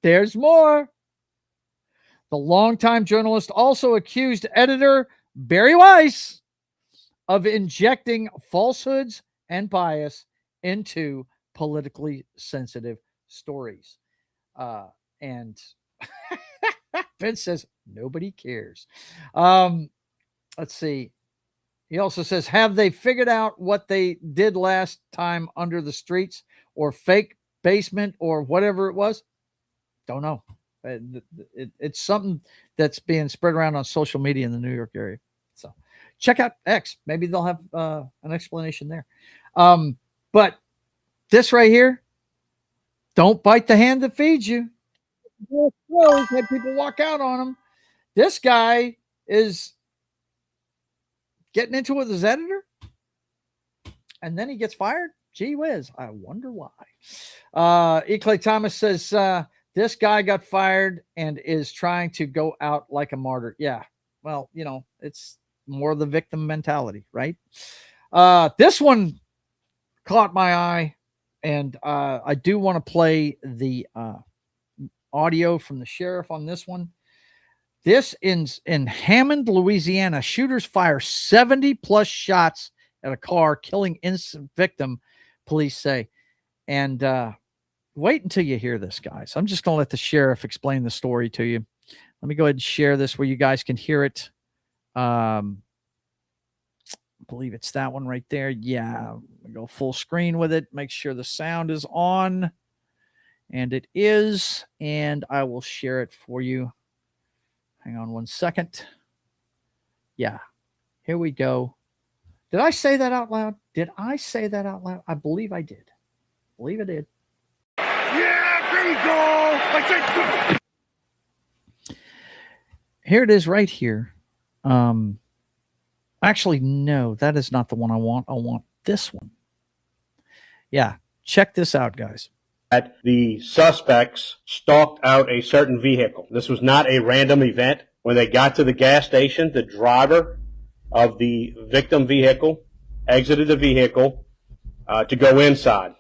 there's more. The longtime journalist also accused editor Barry Weiss of injecting falsehoods and bias into politically sensitive stories. And Vince says, nobody cares. Let's see. He also says, have they figured out what they did last time under the streets or fake basement or whatever it was? Don't know. It's something that's being spread around on social media in the New York area. So check out X. Maybe they'll have an explanation there. But this right here, don't bite the hand that feeds you. Had people walk out on him. This guy is getting into it with his editor, and then he gets fired. Gee whiz, I wonder why. E. Clay Thomas says this guy got fired and is trying to go out like a martyr. Yeah, well, you know, it's more the victim mentality, right? This one caught my eye, and I do want to play the audio from the sheriff on this one. This in Hammond, Louisiana, shooters fire 70 plus shots at a car, killing innocent victim, police say. And wait until you hear this, guys. I'm just going to let the sheriff explain the story to you. Let me go ahead and share this where you guys can hear it. I believe it's that one right there. Yeah, go full screen with it. Make sure the sound is on. And it is. And I will share it for you. Hang on one second. Yeah, here we go. Did I say that out loud? Did I say that out loud? I believe I did. I believe I did. Yeah, there you go. I said. Here it is right here. Actually, no, that is not the one I want. I want this one. Yeah, check this out, guys. The suspects stalked out a certain vehicle. This was not a random event. When they got to the gas station, the driver of the victim vehicle exited the vehicle to go inside.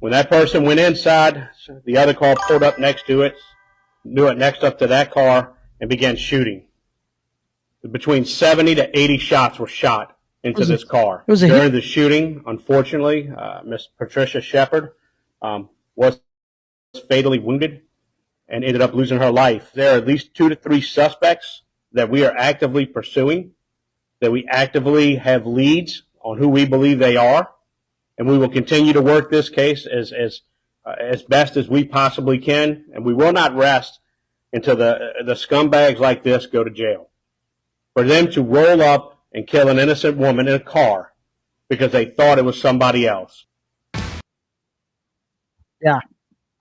When that person went inside, the other car pulled up next to it, next up to that car, and began shooting. Between 70 to 80 shots were shot into this car. During the shooting, unfortunately, Miss Patricia Shepard was fatally wounded and ended up losing her life. There are at least 2 to 3 suspects that we are actively pursuing, that we actively have leads on who we believe they are, and we will continue to work this case as best as we possibly can, and we will not rest until the scumbags like this go to jail. For them to roll up and kill an innocent woman in a car because they thought it was somebody else. Yeah,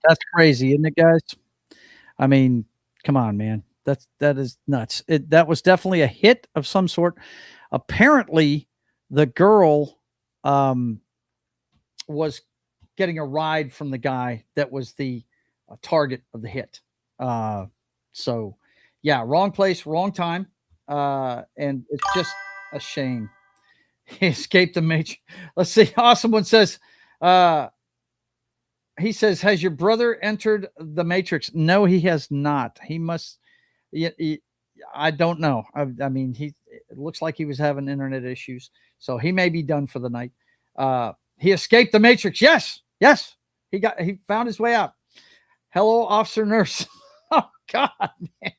that's crazy, isn't it, guys? I mean, come on, man. That is nuts. That was definitely a hit of some sort. Apparently, the girl was getting a ride from the guy that was the target of the hit. So, yeah, wrong place, wrong time. And it's just a shame. He escaped the matrix. Let's see. Awesome one says, he says, has your brother entered the matrix? No, he has not. He must. I don't know. I mean, it looks like he was having internet issues, so he may be done for the night. He escaped the matrix. Yes. He found his way out. Hello, Officer Nurse. Oh God, man.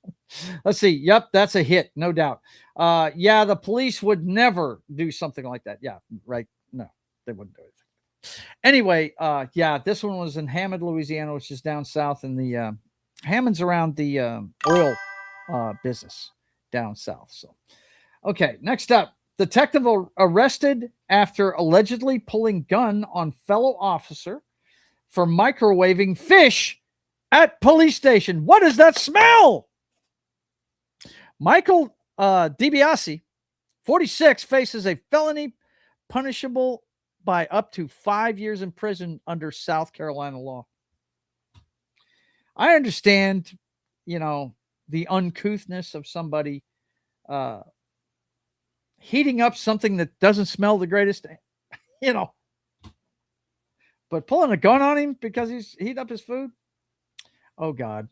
Let's see. Yep, that's a hit, no doubt. Yeah, the police would never do something like that. Yeah, right. No, they wouldn't do it. Anyway, yeah, this one was in Hammond, Louisiana, which is down south in the Hammond's around the oil business down south. So, okay, next up, detective arrested after allegedly pulling gun on fellow officer for microwaving fish at police station. What is that smell? Michael DiBiase, 46, faces a felony punishable by up to 5 years in prison under South Carolina law. I understand, the uncouthness of somebody heating up something that doesn't smell the greatest, but pulling a gun on him because he's heating up his food. Oh, God.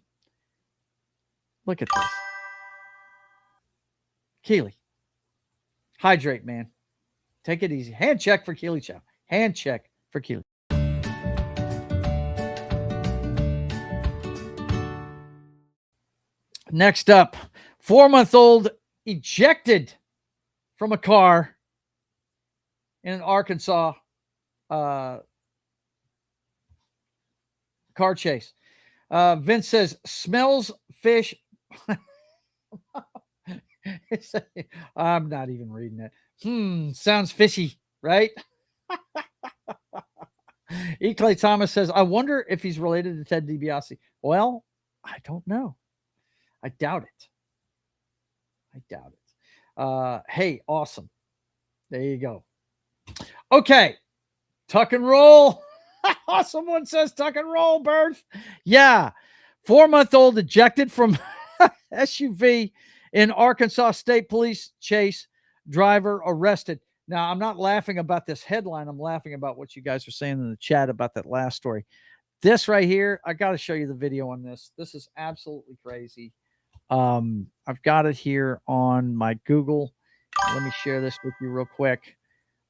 Look at this. Keely, hydrate, man. Take it easy. Hand check for Keely Chow. Hand check for Keely. Next up, 4-month-old ejected from a car in Arkansas. Car chase. Vince says, smells fish. I'm not even reading it. Sounds fishy, right? E. Clay Thomas says, I wonder if he's related to Ted DiBiase. Well, I don't know. I doubt it. Hey, awesome. There you go. Okay. Tuck and roll. Someone says tuck and roll, Birth. Yeah. 4-month-old ejected from SUV in Arkansas State Police chase. Driver arrested. Now, I'm not laughing about this headline. I'm laughing about what you guys are saying in the chat about that last story. This right here, I got to show you the video on this. This is absolutely crazy. I've got it here on my Google. Let me share this with you real quick.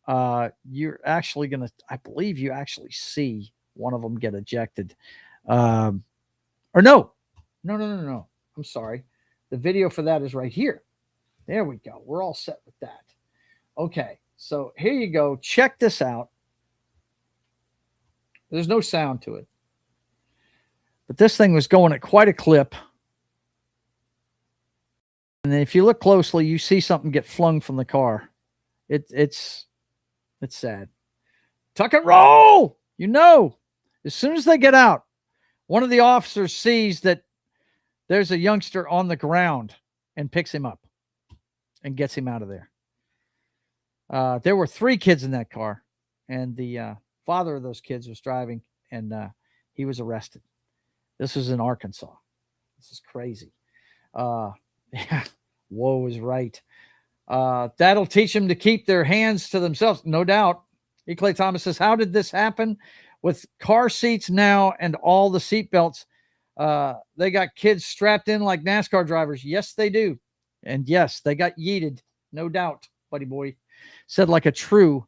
You're actually going to, I believe you actually see one of them get ejected. Or no. I'm sorry. The video for that is right here. There we go. We're all set with that. Okay. So here you go. Check this out. There's no sound to it, but this thing was going at quite a clip. And if you look closely, you see something get flung from the car. It's sad. Tuck and roll. As soon as they get out, one of the officers sees that there's a youngster on the ground and picks him up and gets him out of there. There were 3 kids in that car, and the father of those kids was driving, and he was arrested. This was in Arkansas. This is crazy. Yeah, woe is right. That'll teach them to keep their hands to themselves, no doubt. E. Clay Thomas says, how did this happen? With car seats now and all the seat belts, they got kids strapped in like NASCAR drivers. Yes, they do. And yes, they got yeeted, no doubt, buddy boy. Said like a true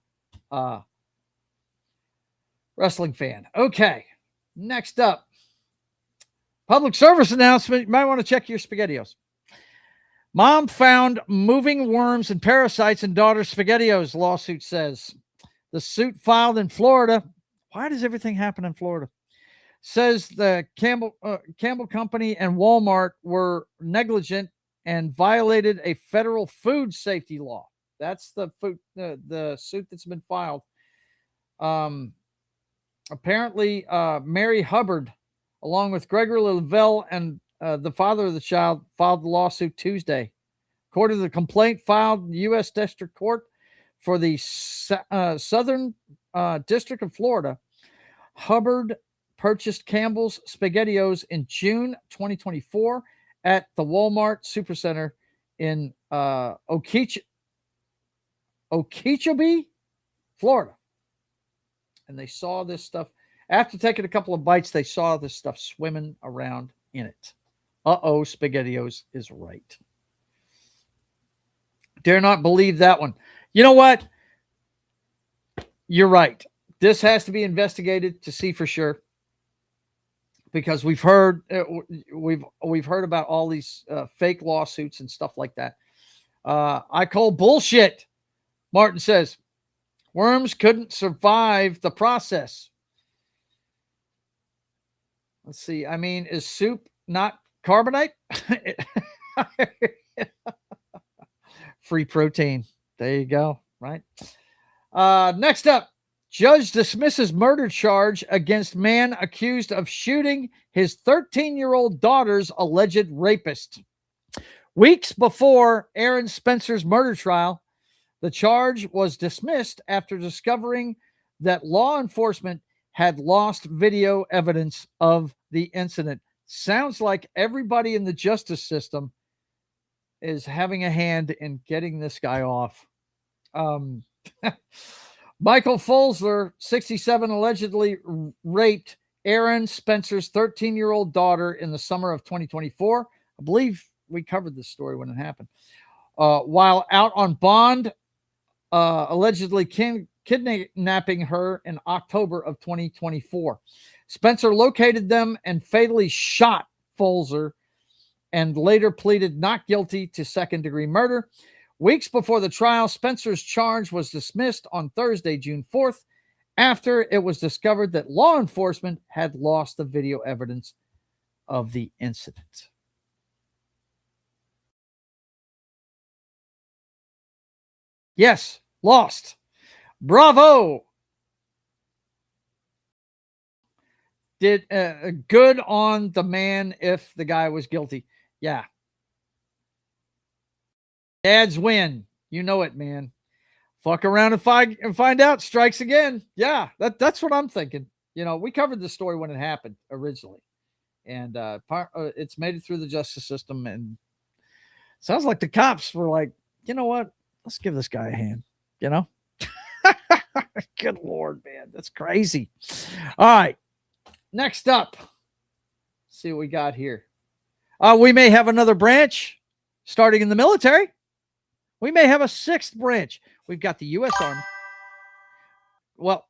wrestling fan. Okay, next up. Public service announcement. You might want to check your SpaghettiOs. Mom found moving worms and parasites in daughter's SpaghettiOs, lawsuit says. The suit filed in Florida. Why does everything happen in Florida? Says the Campbell Company and Walmart were negligent and violated a federal food safety law. That's the suit that's been filed. Apparently, Mary Hubbard, along with Gregory Lavelle and the father of the child, filed the lawsuit Tuesday. According to the complaint filed in the U.S. District Court for the Southern District of Florida, Hubbard purchased Campbell's SpaghettiOs in June 2024 at the Walmart Supercenter in Okeechobee, Florida. And they saw this stuff. After taking a couple of bites, they saw this stuff swimming around in it. Uh-oh, SpaghettiOs is right. Dare not believe that one. You know what? You're right. This has to be investigated to see for sure, because we've heard about all these fake lawsuits and stuff like that. I call bullshit. Martin says worms couldn't survive the process. Let's see. I mean, is soup not carbonate? Free protein. There you go. Right. Next up, judge dismisses murder charge against man accused of shooting his 13-year-old daughter's alleged rapist. Weeks before Aaron Spencer's murder trial, the charge was dismissed after discovering that law enforcement had lost video evidence of the incident. Sounds like everybody in the justice system is having a hand in getting this guy off. Michael Folsler, 67, allegedly raped Aaron Spencer's 13-year-old daughter in the summer of 2024. I believe we covered this story when it happened. While out on bond, allegedly kidnapping her in October of 2024. Spencer located them and fatally shot Folsler and later pleaded not guilty to second-degree murder. Weeks before the trial, Spencer's charge was dismissed on Thursday, June 4th, after it was discovered that law enforcement had lost the video evidence of the incident. Yes, lost. Bravo. Did good on the man if the guy was guilty. Yeah. Dads win. You know it, man. Fuck around and find out. Strikes again. Yeah, that's what I'm thinking. You know, we covered the story when it happened originally. And it's made it through the justice system. And sounds like the cops were like, you know what? Let's give this guy a hand. You know? Good Lord, man. That's crazy. All right. Next up. Let's see what we got here. We may have another branch starting in the military. We may have a sixth branch. We've got the U.S. Army. Well,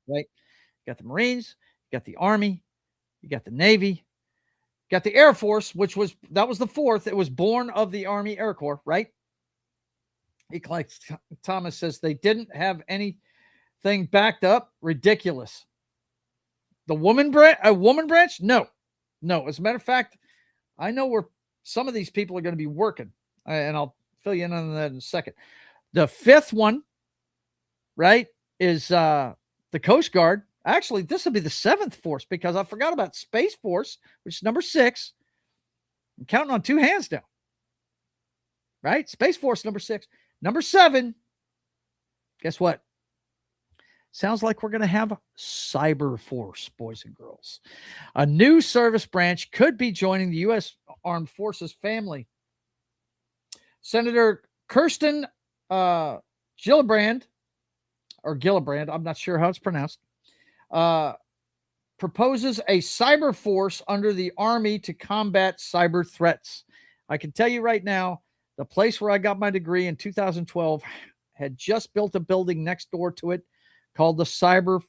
right? You got the Marines, you got the Army, you got the Navy, you got the Air Force, that was the fourth. It was born of the Army Air Corps, right? Like Thomas says, they didn't have anything backed up. Ridiculous. A woman branch? No. As a matter of fact, I know where some of these people are going to be working. And I'll fill you in on that in a second. The fifth one, right, is the Coast Guard. Actually, this will be the seventh force because I forgot about Space Force, which is number 6. I'm counting on 2 hands now. Right? Space Force, number 6. Number 7, guess what? Sounds like we're going to have a Cyber Force, boys and girls. A new service branch could be joining the U.S. Armed Forces family. Senator Kirsten Gillibrand, I'm not sure how it's pronounced, proposes a cyber force under the Army to combat cyber threats. I can tell you right now, the place where I got my degree in 2012 had just built a building next door to it called the cyber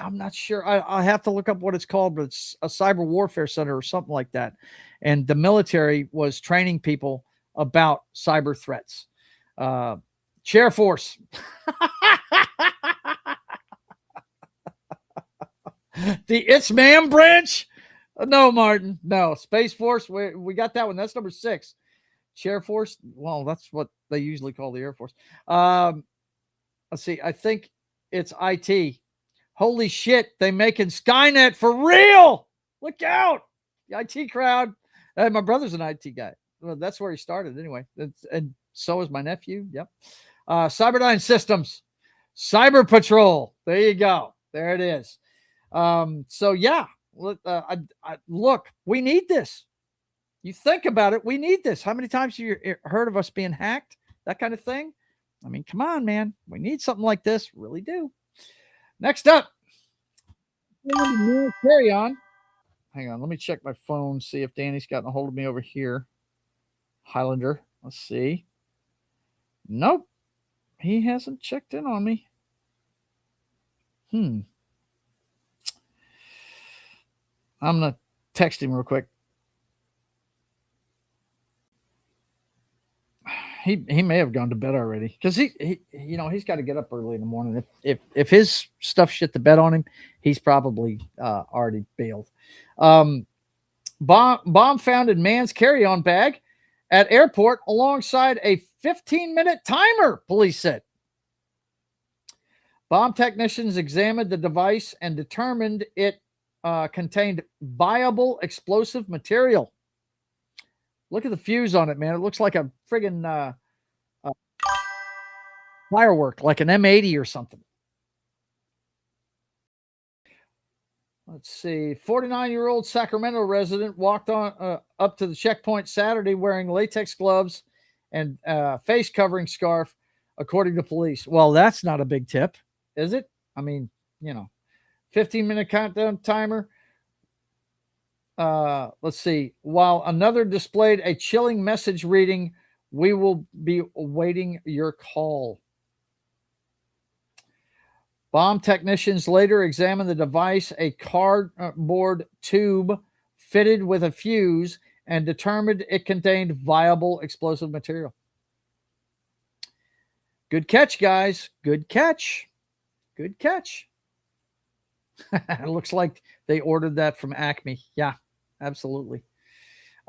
I'm not sure. I have to look up what it's called, but it's a cyber warfare center or something like that. And the military was training people about cyber threats. Chair Force. The It's Man branch? No, Martin. No. Space Force. We got that one. That's number 6. Chair Force. Well, that's what they usually call the Air Force. Let's see. I think it's IT. Holy shit, they making Skynet for real. Look out. The IT crowd. My brother's an IT guy. Well, that's where he started anyway. And so is my nephew. Yep. Cyberdyne Systems. Cyber Patrol. There you go. There it is. So, yeah. Look, we need this. You think about it. We need this. How many times have you heard of us being hacked? That kind of thing. I mean, come on, man. We need something like this. Really do. Next up, carry on. Hang on, let me check my phone, see if Danny's gotten a hold of me over here. Hylunder, let's see. Nope, he hasn't checked in on me. I'm going to text him real quick. He may have gone to bed already because he's got to get up early in the morning. If his stuff shit the bed on him, he's probably already bailed. Bomb found in man's carry-on bag at airport alongside a 15-minute timer, police said. Bomb technicians examined the device and determined it contained viable explosive material. Look at the fuse on it, man. It looks like a friggin' firework, like an M80 or something. Let's see. 49-year-old Sacramento resident walked on up to the checkpoint Saturday wearing latex gloves and face covering scarf, according to police. Well, that's not a big tip, is it? I mean, 15-minute countdown timer. Let's see. While another displayed a chilling message reading, "We will be awaiting your call." Bomb technicians later examined the device, a cardboard tube fitted with a fuse, and determined it contained viable explosive material. Good catch, guys. Good catch. Good catch. It looks like they ordered that from Acme. Yeah, absolutely.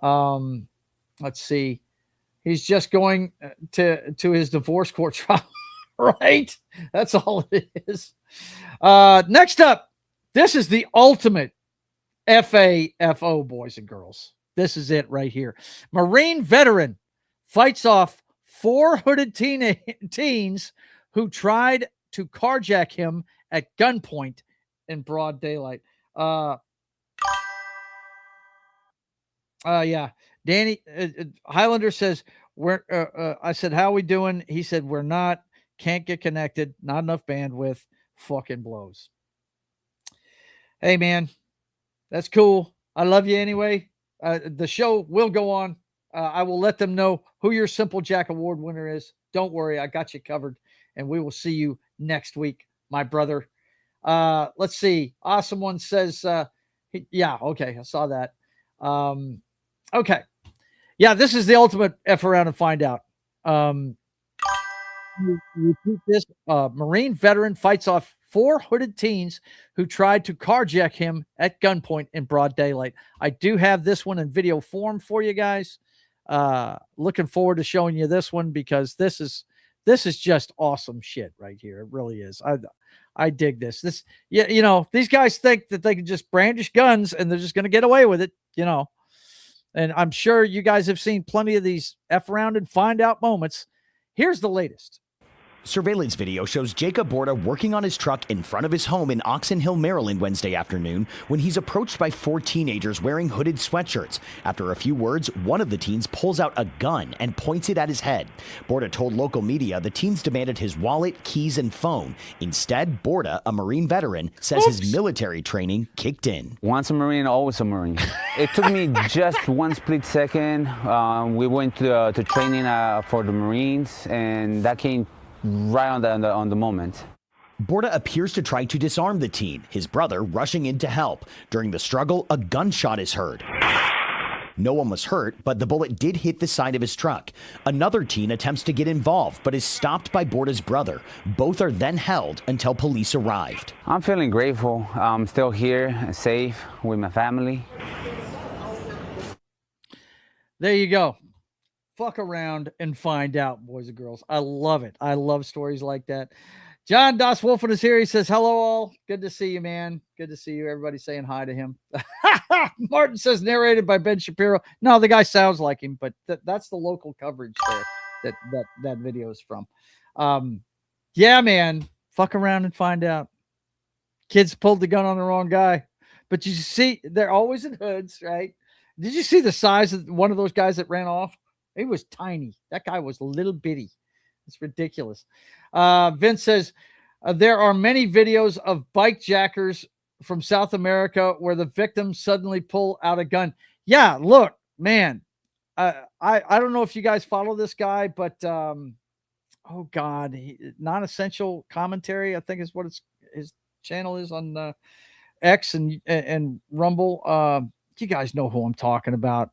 Let's see. He's just going to his divorce court trial. Right? That's all it is. Next up, this is the ultimate FAFO, boys and girls. This is it right here. Marine veteran fights off 4 hooded teens who tried to carjack him at gunpoint in broad daylight. Yeah. Danny Hylunder says, I said, "How we doing?" He said, "We're not. Can't get connected. Not enough bandwidth." Fucking blows. Hey, man, that's cool. I love you anyway. The show will go on. I will let them know who your Simple Jack Award winner is. Don't worry. I got you covered. And we will see you next week, my brother. Let's see. Awesome One says, yeah, okay. I saw that. Okay. Yeah, this is the ultimate F around and find out. Repeat this. Marine veteran fights off 4 hooded teens who tried to carjack him at gunpoint in broad daylight. I do have this one in video form for you guys. Looking forward to showing you this one because this is just awesome shit right here. It really is. I dig this. These guys think that they can just brandish guns and they're just going to get away with it, And I'm sure you guys have seen plenty of these F around and find out moments. Here's the latest. Surveillance video shows Jacob Borda working on his truck in front of his home in Oxon Hill, Maryland, Wednesday afternoon when he's approached by 4 teenagers wearing hooded sweatshirts. After a few words, one of the teens pulls out a gun and points it at his head. Borda told local media the teens demanded his wallet, keys, and phone. Instead, Borda, a Marine veteran, says his military training kicked in. Once a Marine, always a Marine. It took me just one split second. We went to training for the Marines, and that came right on the moment. Borda appears to try to disarm the teen, his brother rushing in to help. During the struggle, a gunshot is heard. No one was hurt, but the bullet did hit the side of his truck. Another teen attempts to get involved, but is stopped by Borda's brother. Both are then held until police arrived. I'm feeling grateful. I'm still here, safe with my family. There you go. Fuck around and find out, boys and girls. I love it. I love stories like that. John Das Wolfen is here. He says, "Hello, all. Good to see you, man. Good to see you." Everybody saying hi to him. Martin says, narrated by Ben Shapiro. No, the guy sounds like him, but that's the local coverage there that video is from. Yeah, man. Fuck around and find out. Kids pulled the gun on the wrong guy. But you see, they're always in hoods, right? Did you see the size of one of those guys that ran off? He was tiny. That guy was little bitty. It's ridiculous. Vince says, there are many videos of bike jackers from South America where the victims suddenly pull out a gun. Yeah, look, man. I don't know if you guys follow this guy, but oh God, non-essential commentary, I think is what his channel is on X and Rumble. You guys know who I'm talking about.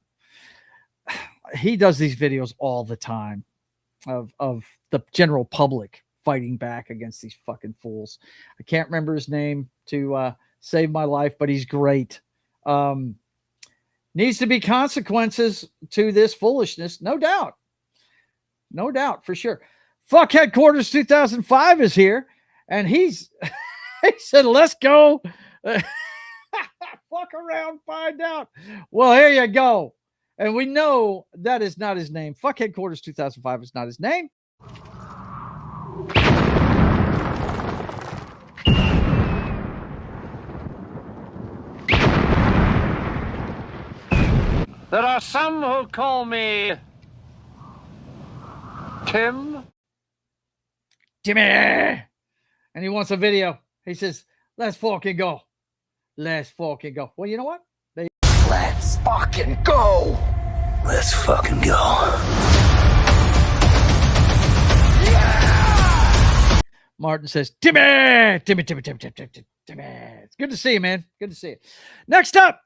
He does these videos all the time of the general public fighting back against these fucking fools. I can't remember his name to save my life, but he's great. Needs to be consequences to this foolishness. No doubt. No doubt, for sure. Fuck Headquarters 2005 is here, and he said, let's go. Fuck around, find out. Well, here you go. And we know that is not his name. Fuck Headquarters 2005 is not his name. There are some who call me Tim. Timmy. And he wants a video. He says, let's fucking go. Let's fucking go. Well, you know what? Let's fucking go. Let's fucking go. Martin says, Timmy. It's good to see you, man. Good to see you. Next up.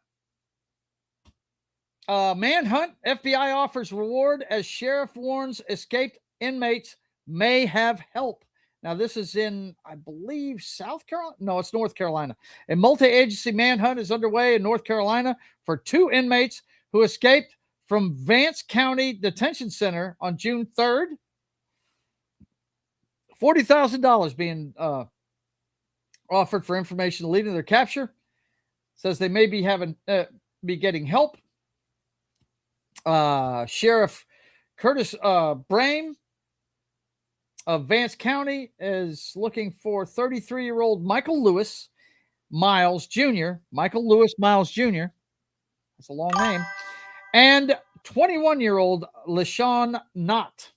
Manhunt. FBI offers reward as sheriff warns escaped inmates may have help. Now, this is in, I believe, South Carolina. No, it's North Carolina. A multi-agency manhunt is underway in North Carolina for 2 inmates who escaped from Vance County Detention Center on June 3rd. $40,000 being offered for information leading to their capture. Says they may be getting help. Sheriff Curtis Brame of Vance County is looking for 33-year-old Michael Lewis Miles Jr. Michael Lewis Miles Jr. That's a long name. And 21-year-old LaShawn Knott.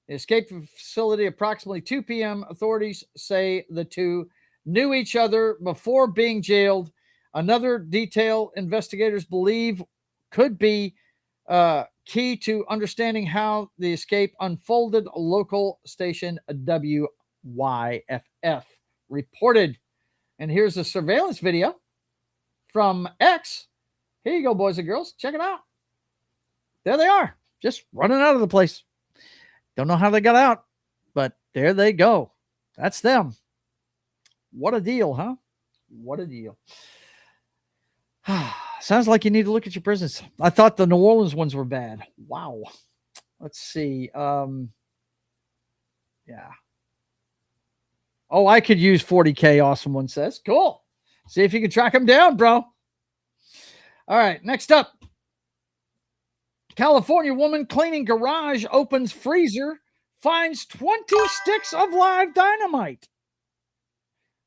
They escaped from the facility approximately 2 p.m. Authorities say the two knew each other before being jailed. Another detail investigators believe could be key to understanding how the escape unfolded. Local station WYFF reported. And here's a surveillance video from X. Here you go, boys and girls. Check it out. There they are, just running out of the place. Don't know how they got out, but there they go. That's them. What a deal, huh? What a deal. Sounds like you need to look at your prisons. I thought the New Orleans ones were bad. Wow. Let's see. Yeah. Oh, I could use 40K. Awesome one says. Cool. See if you can track them down, bro. All right. Next up. California woman cleaning garage opens freezer, finds 20 sticks of live dynamite.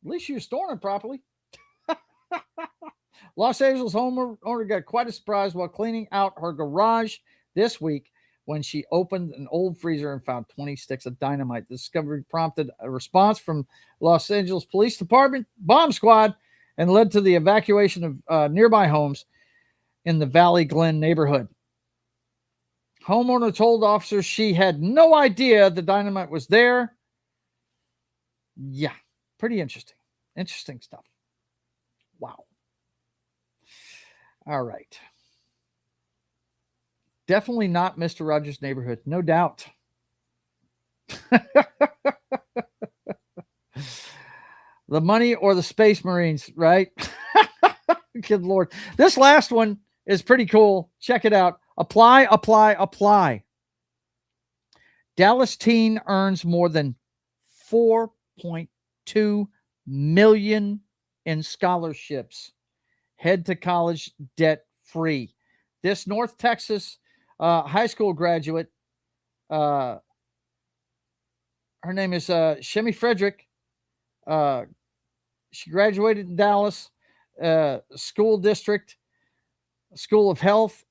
At least she was storing it properly. Los Angeles homeowner got quite a surprise while cleaning out her garage this week when she opened an old freezer and found 20 sticks of dynamite. The discovery prompted a response from Los Angeles Police Department bomb squad and led to the evacuation of nearby homes in the Valley Glen neighborhood. Homeowner told officers she had no idea the dynamite was there. Yeah, pretty interesting. Interesting stuff. Wow. All right. Definitely not Mr. Rogers' neighborhood. No doubt. The money or the Space Marines, right? Good Lord. This last one is pretty cool. Check it out. Apply, apply, apply. Dallas teen earns more than $4.2 million in scholarships. Head to college debt free. This North Texas high school graduate, her name is Shemi Frederick. She graduated in Dallas School District, School of Health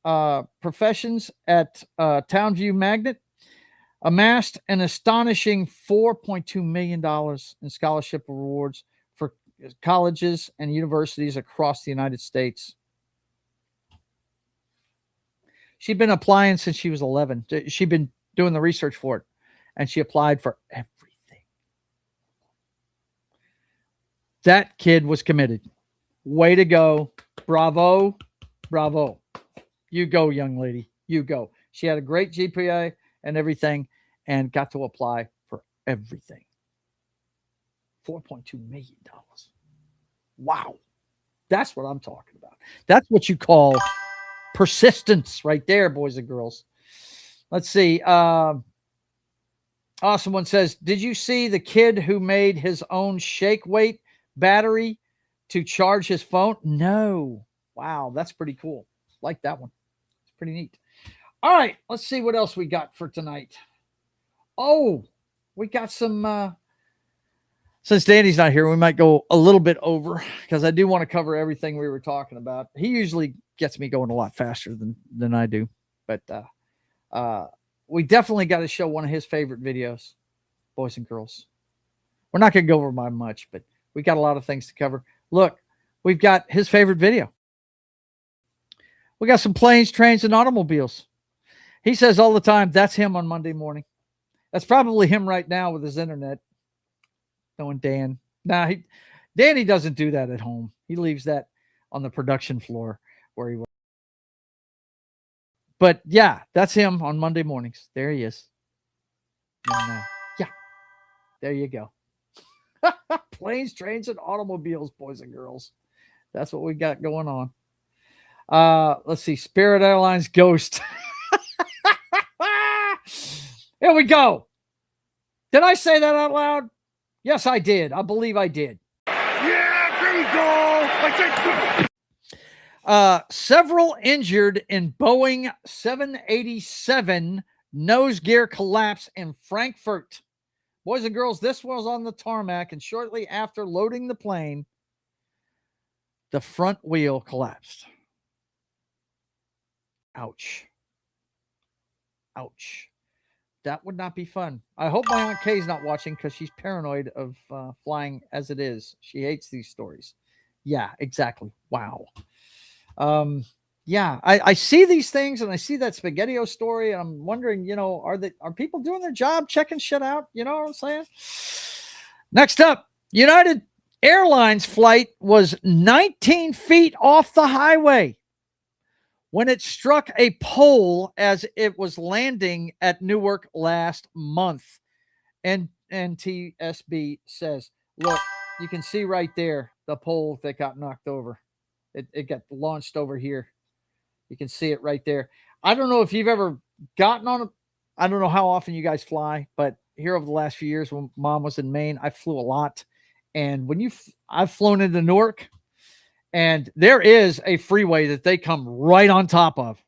Professions at Townview Magnet, amassed an astonishing $4.2 million in scholarship awards for colleges and universities across the United States. She'd been applying since she was 11. She'd been doing the research for it, and she applied for everything. That kid was committed. Way to go. Bravo. Bravo. You go, young lady. You go. She had a great GPA and everything and got to apply for everything. $4.2 million. Wow. That's what I'm talking about. That's what you call persistence right there, boys and girls. Let's see. Awesome one says, did you see the kid who made his own shake weight battery to charge his phone? No. Wow, that's pretty cool. Like that one. It's pretty neat. All right, let's see what else we got for tonight. Oh, we got some. Since Danny's not here, we might go a little bit over because I do want to cover everything we were talking about. He usually gets me going a lot faster than I do, but we definitely got to show one of his favorite videos, boys and girls. We're not going to go over by much, but we got a lot of things to cover. Look, we've got his favorite video. We got some planes, trains, and automobiles. He says all the time, that's him on Monday morning. That's probably him right now with his internet. Knowing Dan. Nah, Danny doesn't do that at home. He leaves that on the production floor where he works. But yeah, that's him on Monday mornings. There he is. And, yeah, there you go. Planes, trains, and automobiles, boys and girls. That's what we got going on. Let's see. Spirit Airlines Ghost. Here we go. Did I say that out loud? Yes, I did. I believe I did. Yeah, there we go. Several injured in Boeing 787 nose gear collapse in Frankfurt. Boys and girls, this was on the tarmac, and shortly after loading the plane, the front wheel collapsed. Ouch. Ouch. That would not be fun. I hope my Aunt Kay's not watching because she's paranoid of flying as it is. She hates these stories. Yeah, exactly. Wow. Yeah, I see these things and I see that SpaghettiO story and I'm wondering, are people doing their job, checking shit out? You know what I'm saying? Next up, United Airlines flight was 19 feet off the highway when it struck a pole as it was landing at Newark last month. And TSB says, look, you can see right there the pole that got knocked over. It got launched over here. You can see it right there. I don't know if you've ever gotten on I don't know how often you guys fly, but here over the last few years when Mom was in Maine, I flew a lot. And when I've flown into Newark, and there is a freeway that they come right on top of.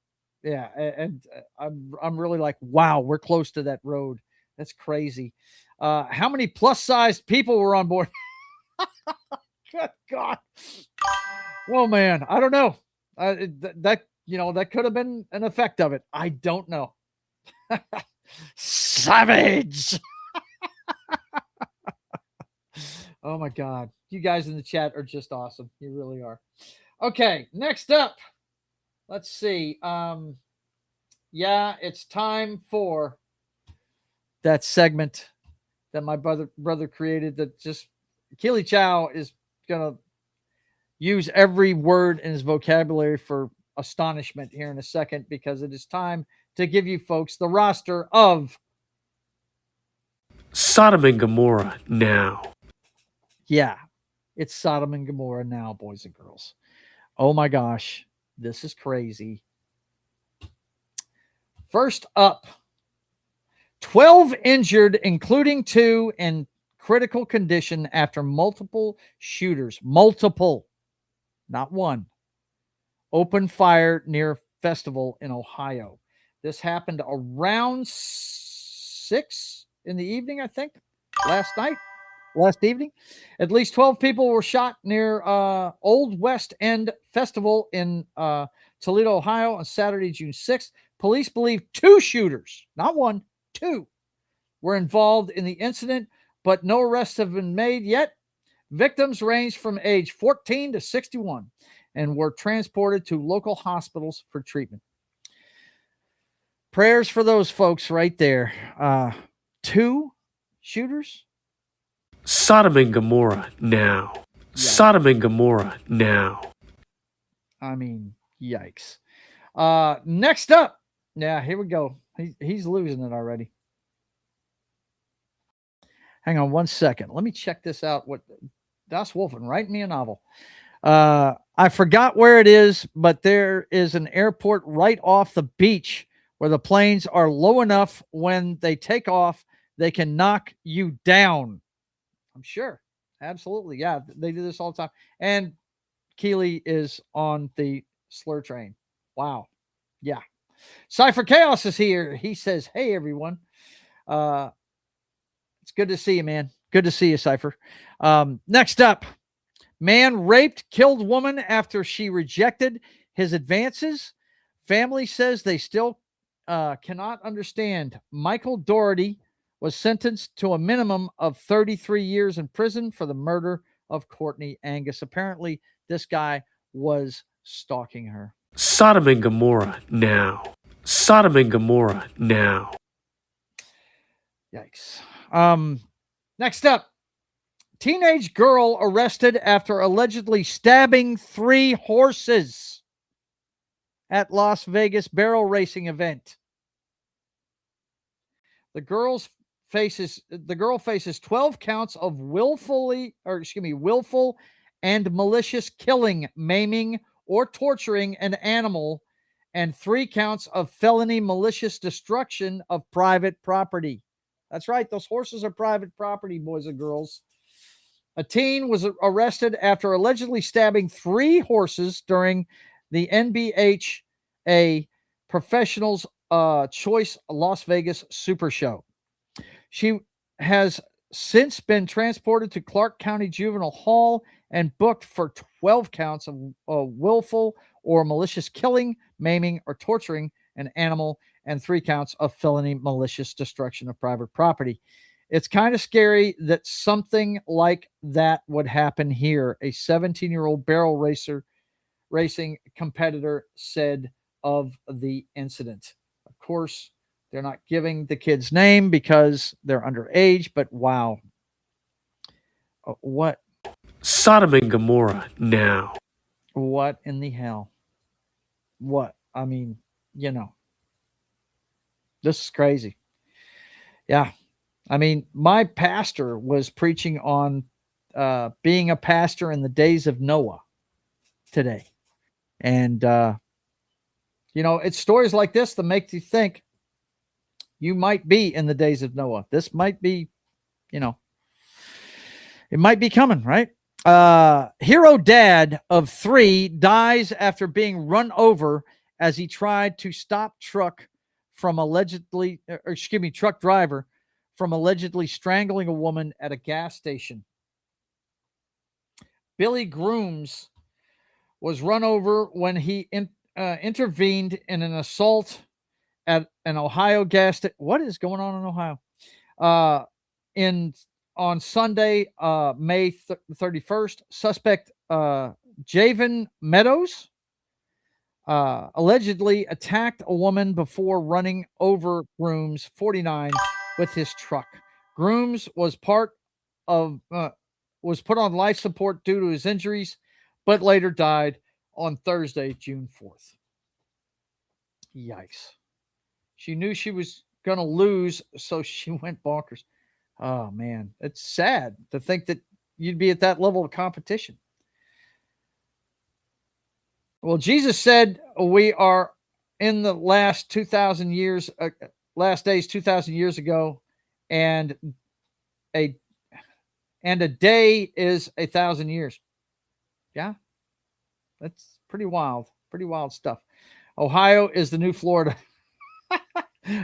Yeah. And I'm really like, wow, we're close to that road. That's crazy. How many plus-sized people were on board? Good God. Well, man, I don't know. That could have been an effect of it. I don't know. Savage. Oh my God. You guys in the chat are just awesome. You really are. Okay, next up. Let's see. Yeah, it's time for that segment that my brother created that just Keely Chow is gonna use every word in his vocabulary for astonishment here in a second because it is time to give you folks the roster of Sodom and Gomorrah now. Yeah, it's Sodom and Gomorrah now, boys and girls. Oh my gosh, this is crazy. First up, 12 injured, including 2 in critical condition after multiple shooters. Multiple, not one. Open fire near festival in Ohio. This happened around 6 in the evening, I think, last evening. At least 12 people were shot near Old West End Festival in Toledo, Ohio on Saturday, June 6th. Police believe 2 shooters, not 1, 2, were involved in the incident, but no arrests have been made yet. Victims range from age 14 to 61 and were transported to local hospitals for treatment. Prayers for those folks right there. 2 shooters? Sodom and Gomorrah now. Yeah. Sodom and Gomorrah now. I mean, yikes. Next up. Yeah, here we go. He's losing it already. Hang on one second. Let me check this out. Das Wolfen, write me a novel. I forgot where it is, but there is an airport right off the beach where the planes are low enough when they take off, they can knock you down. I'm sure. Absolutely. Yeah, they do this all the time. And Keely is on the slur train. Wow. Yeah. Cypher Chaos is here. He says, hey, everyone. It's good to see you, man. Good to see you, Cypher. Next up, man raped, killed woman after she rejected his advances. Family says they still cannot understand. Michael Doherty was sentenced to a minimum of 33 years in prison for the murder of Courtney Angus. Apparently, this guy was stalking her. Sodom and Gomorrah now. Sodom and Gomorrah now. Yikes. Next up, teenage girl arrested after allegedly stabbing 3 horses at Las Vegas barrel racing event. The girl faces 12 counts of willful and malicious killing, maiming, or torturing an animal, and 3 counts of felony malicious destruction of private property. That's right. Those horses are private property, boys and girls. A teen was arrested after allegedly stabbing 3 horses during the NBHA Professionals Choice Las Vegas Super Show. She has since been transported to Clark County Juvenile Hall and booked for 12 counts of willful or malicious killing, maiming, or torturing an animal, and 3 counts of felony malicious destruction of private property. It's kind of scary that something like that would happen here. A 17-year-old barrel racing competitor said of the incident. Of course, they're not giving the kid's name because they're underage, but wow. What? Sodom and Gomorrah now. What in the hell? What? I mean, you know. This is crazy. Yeah. I mean, my pastor was preaching on being a pastor in the days of Noah today. And, you know, it's stories like this that make you think you might be in the days of Noah. This might be, you know, it might be coming, right? Hero dad of 3 dies after being run over as he tried to stop truck driver from allegedly strangling a woman at a gas station. Billy Grooms was run over when he intervened in an assault at an Ohio gas station. What is going on in Ohio? On Sunday, May 31st, suspect Javen Meadows allegedly attacked a woman before running over Grooms, 49, with his truck. Grooms was put on life support due to his injuries, but later died on Thursday, June 4th. Yikes. She knew she was going to lose, so she went bonkers. Oh, man. It's sad to think that you'd be at that level of competition. Well, Jesus said we are in the last 2,000 years, last days 2,000 years ago, and a day is 1,000 years. Yeah, that's pretty wild stuff. Ohio is the new Florida.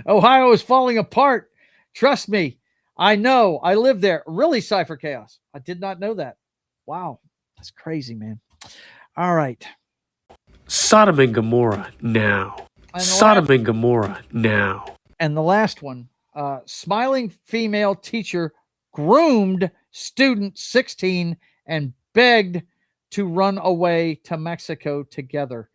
Ohio is falling apart. Trust me. I know. I live there. Really, Cypher Chaos. I did not know that. Wow. That's crazy, man. All right. Sodom and Gomorrah now. Sodom and Gomorrah now. And the last one, smiling female teacher groomed student 16 and begged to run away to Mexico together.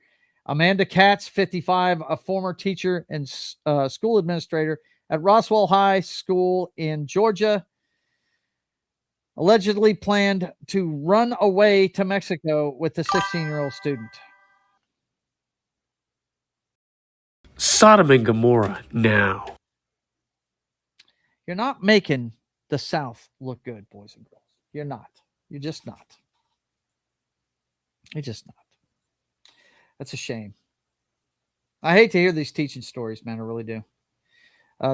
Amanda Katz, 55, a former teacher and school administrator at Roswell High School in Georgia, allegedly planned to run away to Mexico with the 16-year-old student. Sodom and Gomorrah now. You're not making the South look good, boys and girls. You're not. You're just not. You're just not. That's a shame. I hate to hear these teaching stories, man. I really do.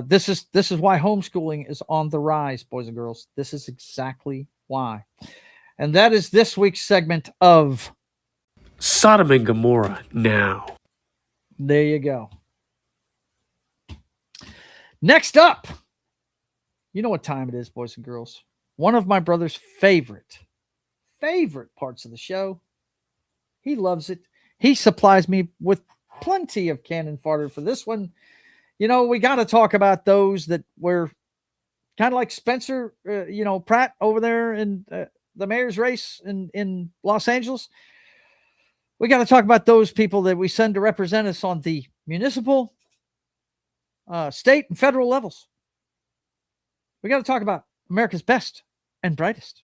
This is why homeschooling is on the rise, boys and girls. This is exactly why. And that is this week's segment of Sodom and Gomorrah now. There you go. Next up, you know what time it is, boys and girls. One of my brother's favorite parts of the show. He loves it. He supplies me with plenty of cannon fodder for this one. You know, we got to talk about those that were kind of like Spencer, Pratt over there in the mayor's race in Los Angeles. We got to talk about those people that we send to represent us on the municipal, state, and federal levels. We got to talk about America's best and brightest.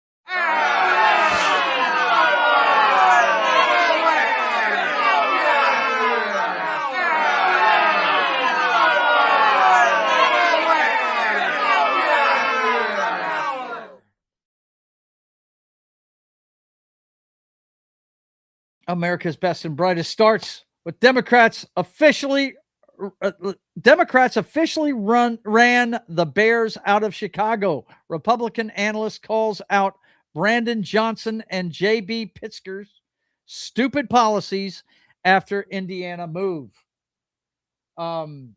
America's best and brightest starts with Democrats officially ran the Bears out of Chicago. Republican analyst calls out Brandon Johnson and J.B. Pritzker's stupid policies after Indiana move. And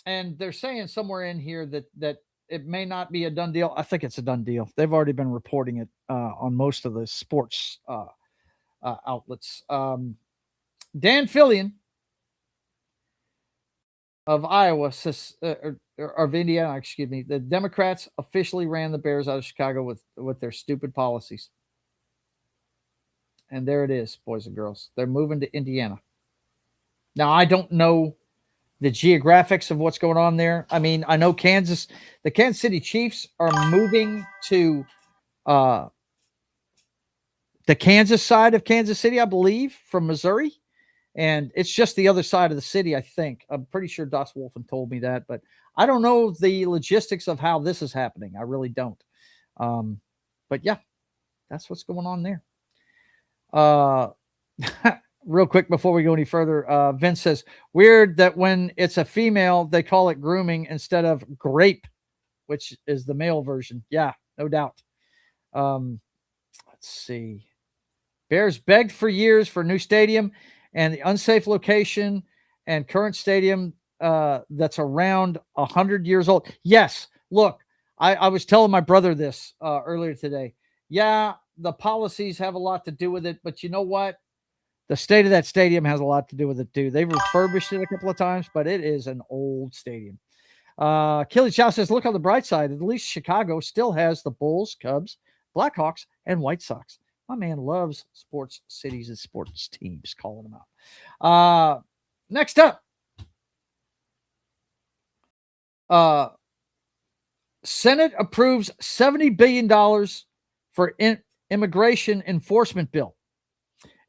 they're saying somewhere in here that it may not be a done deal. I think it's a done deal. They've already been reporting it on most of the sports outlets. Dan Fillion of Iowa says, of Indiana, excuse me, the Democrats officially ran the Bears out of Chicago with their stupid policies. And there it is, boys and girls. They're moving to Indiana. Now, I don't know the geographics of what's going on there. I mean, I know the Kansas City Chiefs are moving to the Kansas side of Kansas City, I believe, from Missouri. And it's just the other side of the city, I think. I'm pretty sure Das Wolfen told me that, but I don't know the logistics of how this is happening. I really don't. But yeah, that's what's going on there. Real quick before we go any further, Vince says, weird that when it's a female, they call it grooming instead of grape, which is the male version. Yeah, no doubt. Let's see. Bears begged for years for a new stadium, and the unsafe location and current stadium that's around 100 years old. Yes, look, I was telling my brother this earlier today. Yeah, the policies have a lot to do with it, but you know what? The state of that stadium has a lot to do with it too. They've refurbished it a couple of times, but it is an old stadium. Kelly Chow says, look on the bright side. At least Chicago still has the Bulls, Cubs, Blackhawks, and White Sox. My man loves sports cities and sports teams, calling them out. Next up, Senate approves $70 billion for immigration enforcement bill.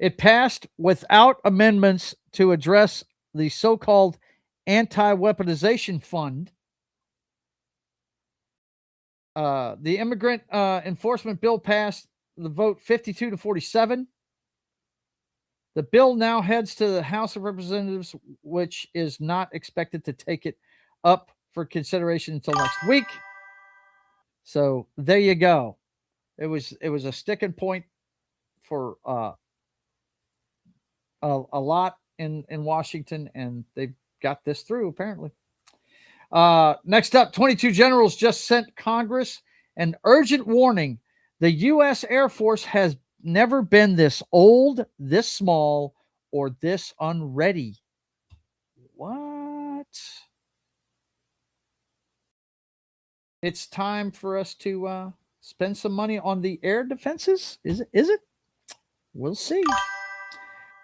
It passed without amendments to address the so-called anti-weaponization fund. The immigrant enforcement bill passed the vote 52-47. The bill now heads to the House of Representatives, which is not expected to take it up for consideration until next week. So there you go. It was a sticking point for a lot in Washington, and they got this through apparently. Next up, 22 generals just sent Congress an urgent warning. The U.S. Air Force has never been this old, this small, or this unready. What? It's time for us to spend some money on the air defenses? Is it? We'll see.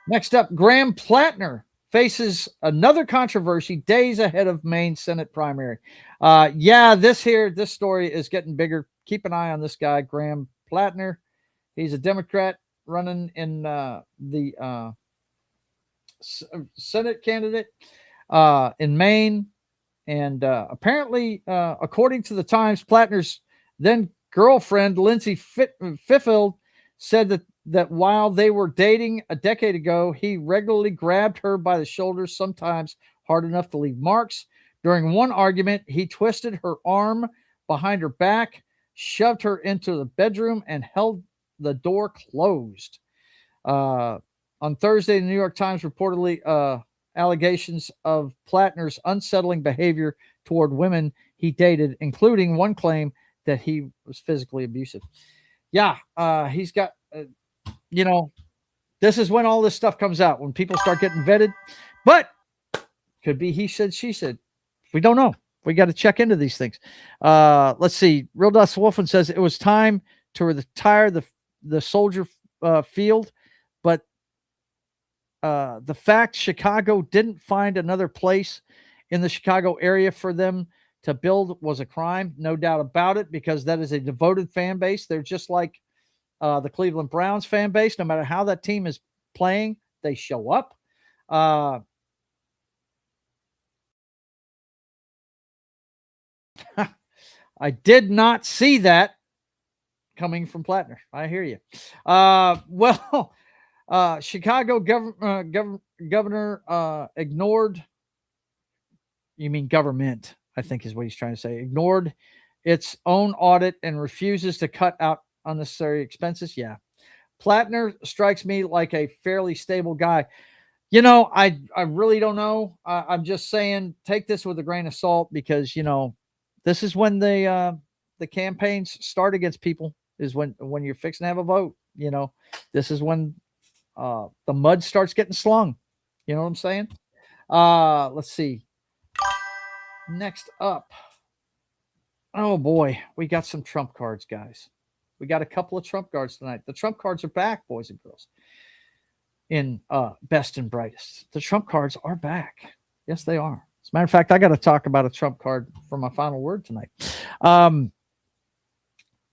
Next up, Graham Plattner faces another controversy days ahead of Maine Senate primary. This story is getting bigger. Keep an eye on this guy, Graham Plattner. He's a Democrat running in the Senate candidate in Maine. And apparently, according to the Times, Plattner's then girlfriend, Lindsay Fiffield, said that while they were dating a decade ago, he regularly grabbed her by the shoulders, sometimes hard enough to leave marks. During one argument, he twisted her arm behind her back, shoved her into the bedroom, and held the door closed. On Thursday, the New York Times reportedly allegations of Plattner's unsettling behavior toward women he dated, including one claim that he was physically abusive. Yeah, he's got, this is when all this stuff comes out, when people start getting vetted. But could be he said, she said. We don't know. We got to check into these things. Let's see. Real Dust Wolfen says it was time to retire the soldier field, but the fact Chicago didn't find another place in the Chicago area for them to build was a crime, no doubt about it, because that is a devoted fan base. They're just like the Cleveland Browns fan base. No matter how that team is playing, they show up. I did not see that coming from Plattner. I hear you. Chicago governor ignored. You mean government, I think is what he's trying to say. Ignored its own audit and refuses to cut out unnecessary expenses. Yeah. Plattner strikes me like a fairly stable guy. I really don't know. I'm just saying, take this with a grain of salt, because, this is when the campaigns start against people, is when you're fixing to have a vote. This is when the mud starts getting slung. You know what I'm saying? Let's see. Next up. Oh boy, we got some Trump cards, guys. We got a couple of Trump cards tonight. The Trump cards are back, boys and girls. In Best and Brightest. The Trump cards are back. Yes, they are. As a matter of fact, I got to talk about a Trump card for my final word tonight.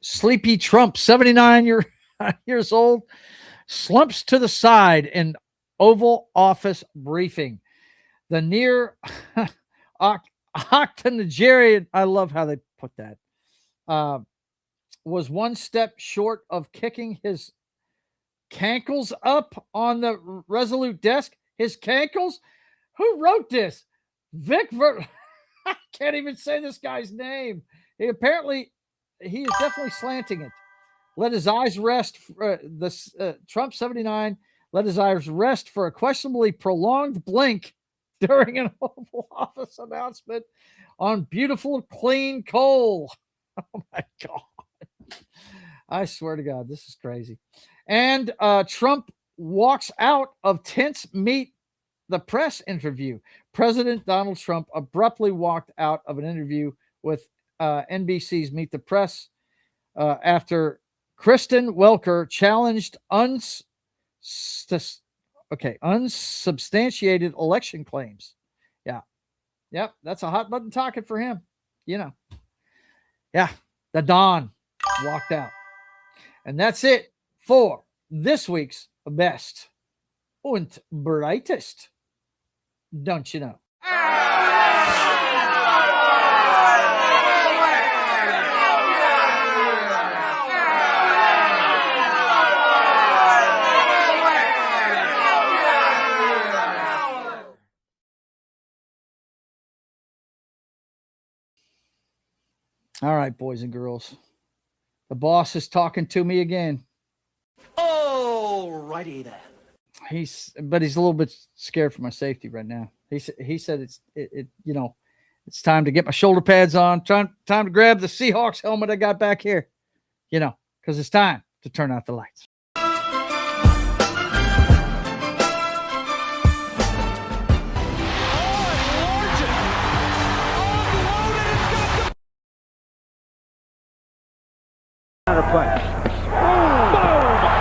Sleepy Trump, 79 years old, slumps to the side in Oval Office briefing. The near octogenarian, I love how they put that, was one step short of kicking his cankles up on the Resolute desk. His cankles? Who wrote this? I can't even say this guy's name. He is definitely slanting it. Let his eyes rest. Trump 79 let his eyes rest for a questionably prolonged blink during an Oval Office announcement on beautiful, clean coal. Oh my God. I swear to God, this is crazy. And Trump walks out of tense meet the press interview. President Donald Trump abruptly walked out of an interview with NBC's Meet the Press after Kristen Welker challenged unsubstantiated election claims. Yeah. Yep. That's a hot button talking for him. Yeah. The Don walked out. And that's it for this week's Best und Brightest. Don't you know? All right, boys and girls. The boss is talking to me again. Oh, righty then. He's a little bit scared for my safety right now. He said it's time to get my shoulder pads on. Time to grab the Seahawks helmet I got back here. Because it's time to turn out the lights.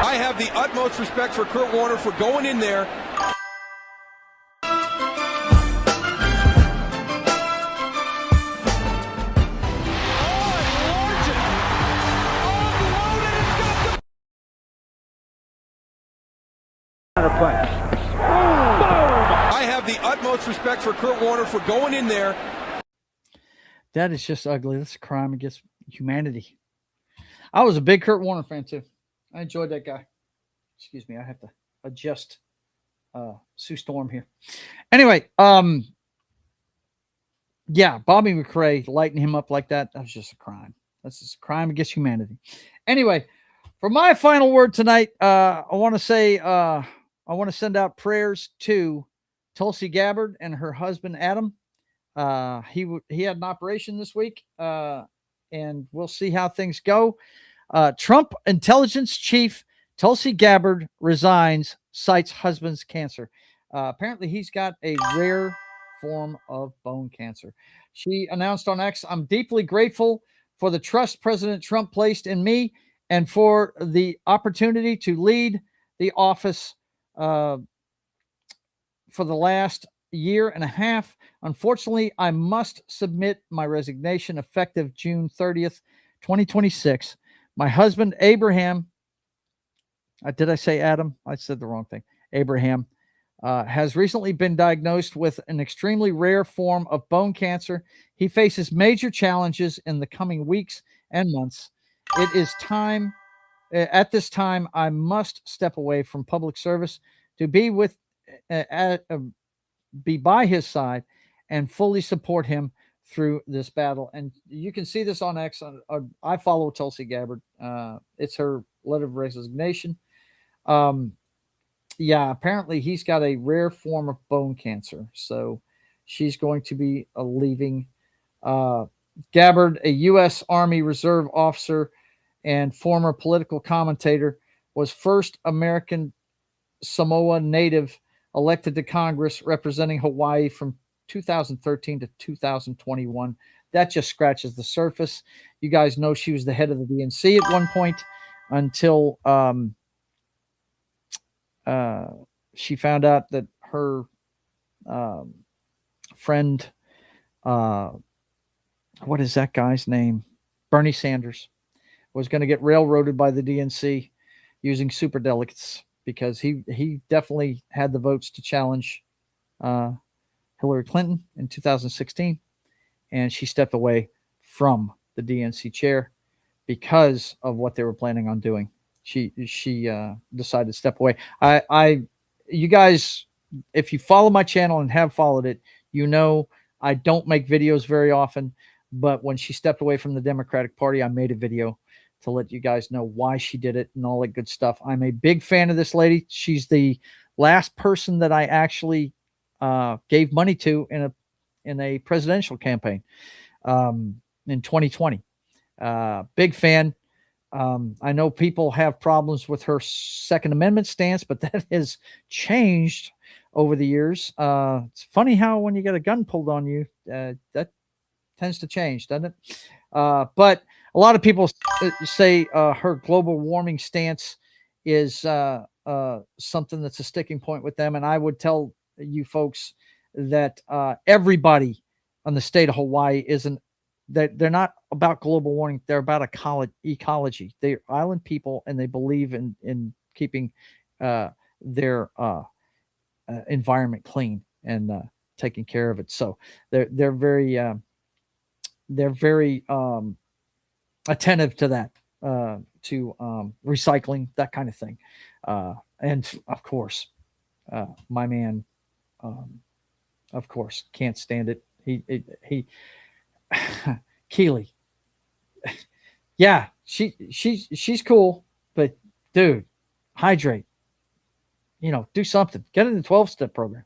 I have the utmost respect for Kurt Warner for going in there. I have the utmost respect for Kurt Warner for going in there. That is just ugly. That's a crime against humanity. I was a big Kurt Warner fan too. I enjoyed that guy. Excuse me, I have to adjust Sue Storm here. Anyway, Bobby McRae lighting him up like that was just a crime. That's just a crime against humanity. Anyway, for my final word tonight, I want to send out prayers to Tulsi Gabbard and her husband Adam. He had an operation this week, and we'll see how things go. Trump intelligence chief Tulsi Gabbard resigns, cites husband's cancer. Apparently, he's got a rare form of bone cancer. She announced on X, "I'm deeply grateful for the trust President Trump placed in me and for the opportunity to lead the office for the last year and a half. Unfortunately, I must submit my resignation effective June 30th, 2026. My husband, Abraham," did I say Adam? I said the wrong thing. Abraham has recently been diagnosed with an extremely rare form of bone cancer. He faces major challenges in the coming weeks and months. It is time. At this time, I must step away from public service to be be by his side and fully support him through this battle. And you can see this on X. I follow Tulsi Gabbard. It's her letter of resignation. Yeah, apparently he's got a rare form of bone cancer. So she's going to be leaving. Gabbard, a U.S. Army Reserve officer and former political commentator, was first American Samoa native elected to Congress representing Hawaii from 2013 to 2021. That just scratches the surface. You guys know she was the head of the DNC at one point until she found out that her friend, what is that guy's name? Bernie Sanders, was going to get railroaded by the DNC using superdelegates, because he definitely had the votes to challenge Hillary Clinton in 2016, and she stepped away from the DNC chair because of what they were planning on doing. She decided to step away. You guys, if you follow my channel and have followed it, you know I don't make videos very often, but when she stepped away from the Democratic Party, I made a video to let you guys know why she did it and all that good stuff. I'm a big fan of this lady. She's the last person that I actually gave money to in a presidential campaign in 2020. Big fan. I know people have problems with her Second Amendment stance, but that has changed over the years. It's funny how when you get a gun pulled on you, that tends to change, doesn't it? But a lot of people say her global warming stance is something that's a sticking point with them. And I would tell you folks that everybody on the state of Hawaii they're not about global warming. They're about ecology. They're island people, and they believe in keeping their environment clean and taking care of it. So they're very attentive to that, to recycling, that kind of thing. And of course, my man, of course, can't stand it. He Keely. Yeah, she's cool, but dude, hydrate. Do something. Get in the 12-step program.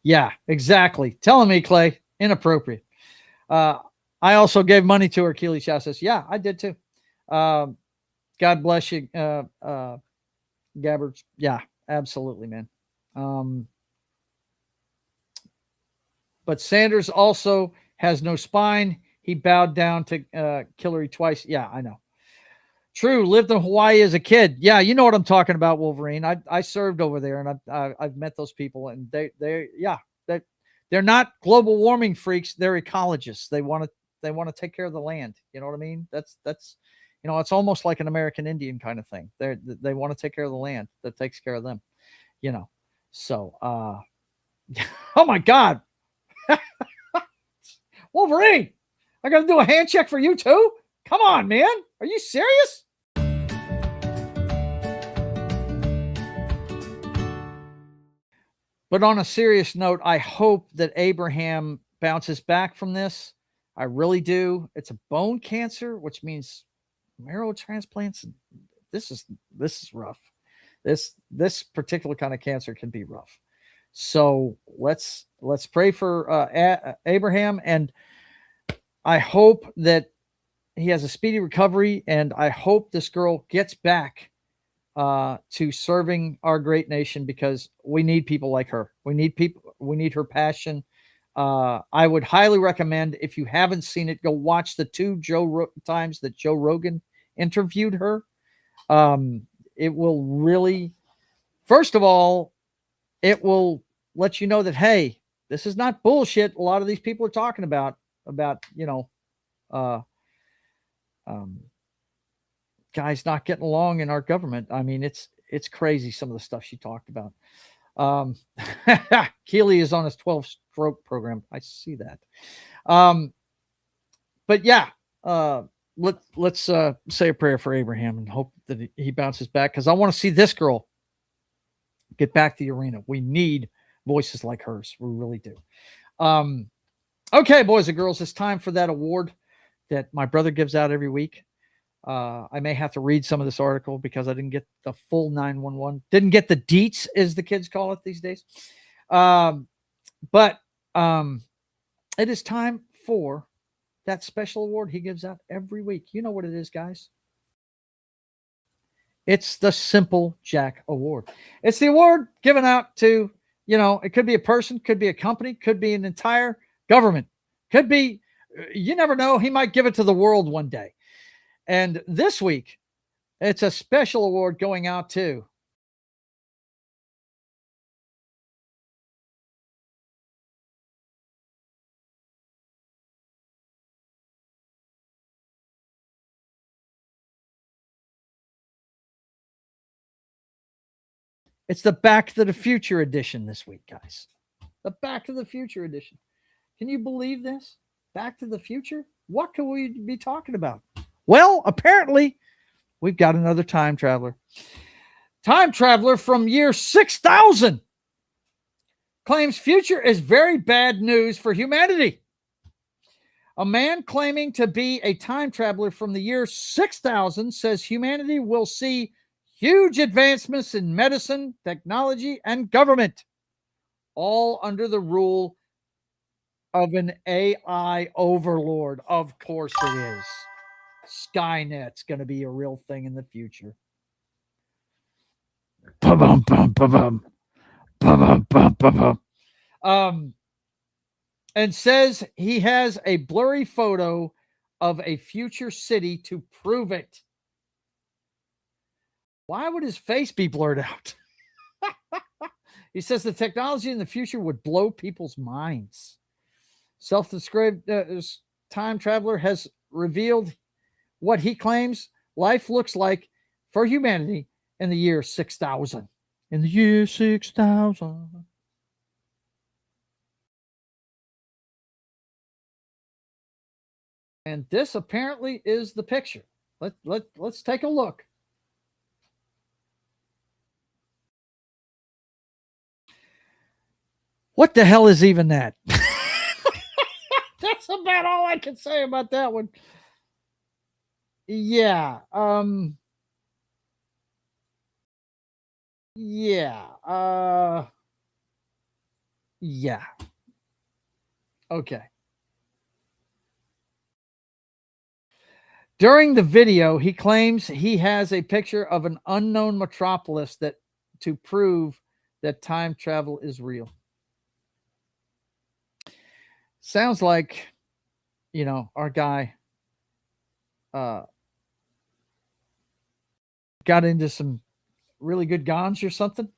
Yeah, exactly. Telling me, Clay, inappropriate. I also gave money to her. Keely Chow says, yeah, I did too. God bless you, Gabbard. Yeah, absolutely, man. But Sanders also has no spine. He bowed down to Hillary twice. Yeah, I know. True. Lived in Hawaii as a kid. Yeah, you know what I'm talking about, Wolverine. I served over there, and I've met those people, and they're not global warming freaks. They're ecologists. They want to take care of the land. You know what I mean? That's it's almost like an American Indian kind of thing. They want to take care of the land that takes care of them. So oh my God. Wolverine, I got to do a hand check for you too? Come on, man. Are you serious? But on a serious note, I hope that Abraham bounces back from this. I really do. It's a bone cancer, which means marrow transplants. This is rough. This particular kind of cancer can be rough. So let's pray for Abraham, and I hope that he has a speedy recovery, and I hope this girl gets back to serving our great nation, because we need people like her. We need her passion. I would highly recommend, if you haven't seen it, go watch the 2 times that Joe Rogan interviewed her. It will really, first of all, it will let you know that, hey, this is not bullshit. A lot of these people are talking about, guys not getting along in our government. I mean, it's crazy, some of the stuff she talked about. Keeley is on his 12-stroke program. I see that. But yeah, let's say a prayer for Abraham and hope that he bounces back, because I want to see this girl get back to the arena. We need voices like hers. We really do. Okay, boys and girls, it's time for that award that my brother gives out every week. I may have to read some of this article because I didn't get the full 911. Didn't get the deets, as the kids call it these days. But it is time for that special award he gives out every week. You know what it is, guys. It's the Simple Jack Award. It's the award given out to, it could be a person, could be a company, could be an entire government, could be, you never know, he might give it to the world one day. And this week, it's a special award going out to it's the Back to the Future edition this week, guys. The Back to the Future edition. Can you believe this? Back to the Future? What can we be talking about? Well, apparently, we've got another time traveler. Time traveler from year 6000 claims future is very bad news for humanity. A man claiming to be a time traveler from the year 6000 says humanity will see huge advancements in medicine, technology, and government, all under the rule of an AI overlord. Of course it is. Skynet's going to be a real thing in the future. Ba-bum, bum, ba-bum. Ba-bum, bum, ba-bum. And says he has a blurry photo of a future city to prove it. Why would his face be blurred out? He says the technology in the future would blow people's minds. Self-described time traveler has revealed what he claims life looks like for humanity in the year 6000. In the year 6000. And this apparently is the picture. Let's take a look. What the hell is even that? That's about all I can say about that one. Yeah. Yeah. Yeah. Okay. During the video, he claims he has a picture of an unknown metropolis to prove that time travel is real. Sounds like, our guy got into some really good ganja or something,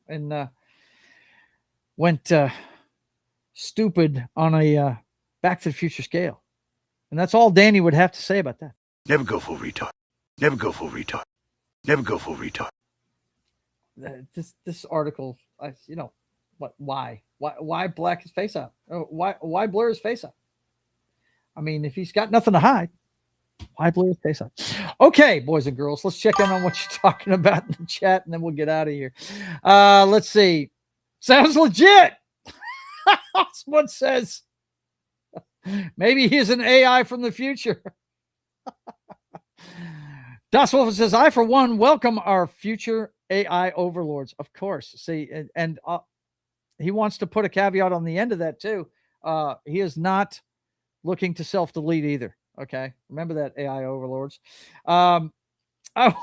and went stupid on a Back to the Future scale. And that's all Danny would have to say about that. Never go full retard. Never go full retard. Never go full retard. This article, what? Why black his face out? Why blur his face out? I mean, if he's got nothing to hide, why blur his face out? Okay, boys and girls, let's check in on what you're talking about in the chat, and then we'll get out of here. Let's see. Sounds legit. Someone says maybe he's an AI from the future. Das Wolf says, I, for one, welcome our future AI overlords, of course. See, and he wants to put a caveat on the end of that too. He is not looking to self-delete either. Okay, remember that, AI overlords. I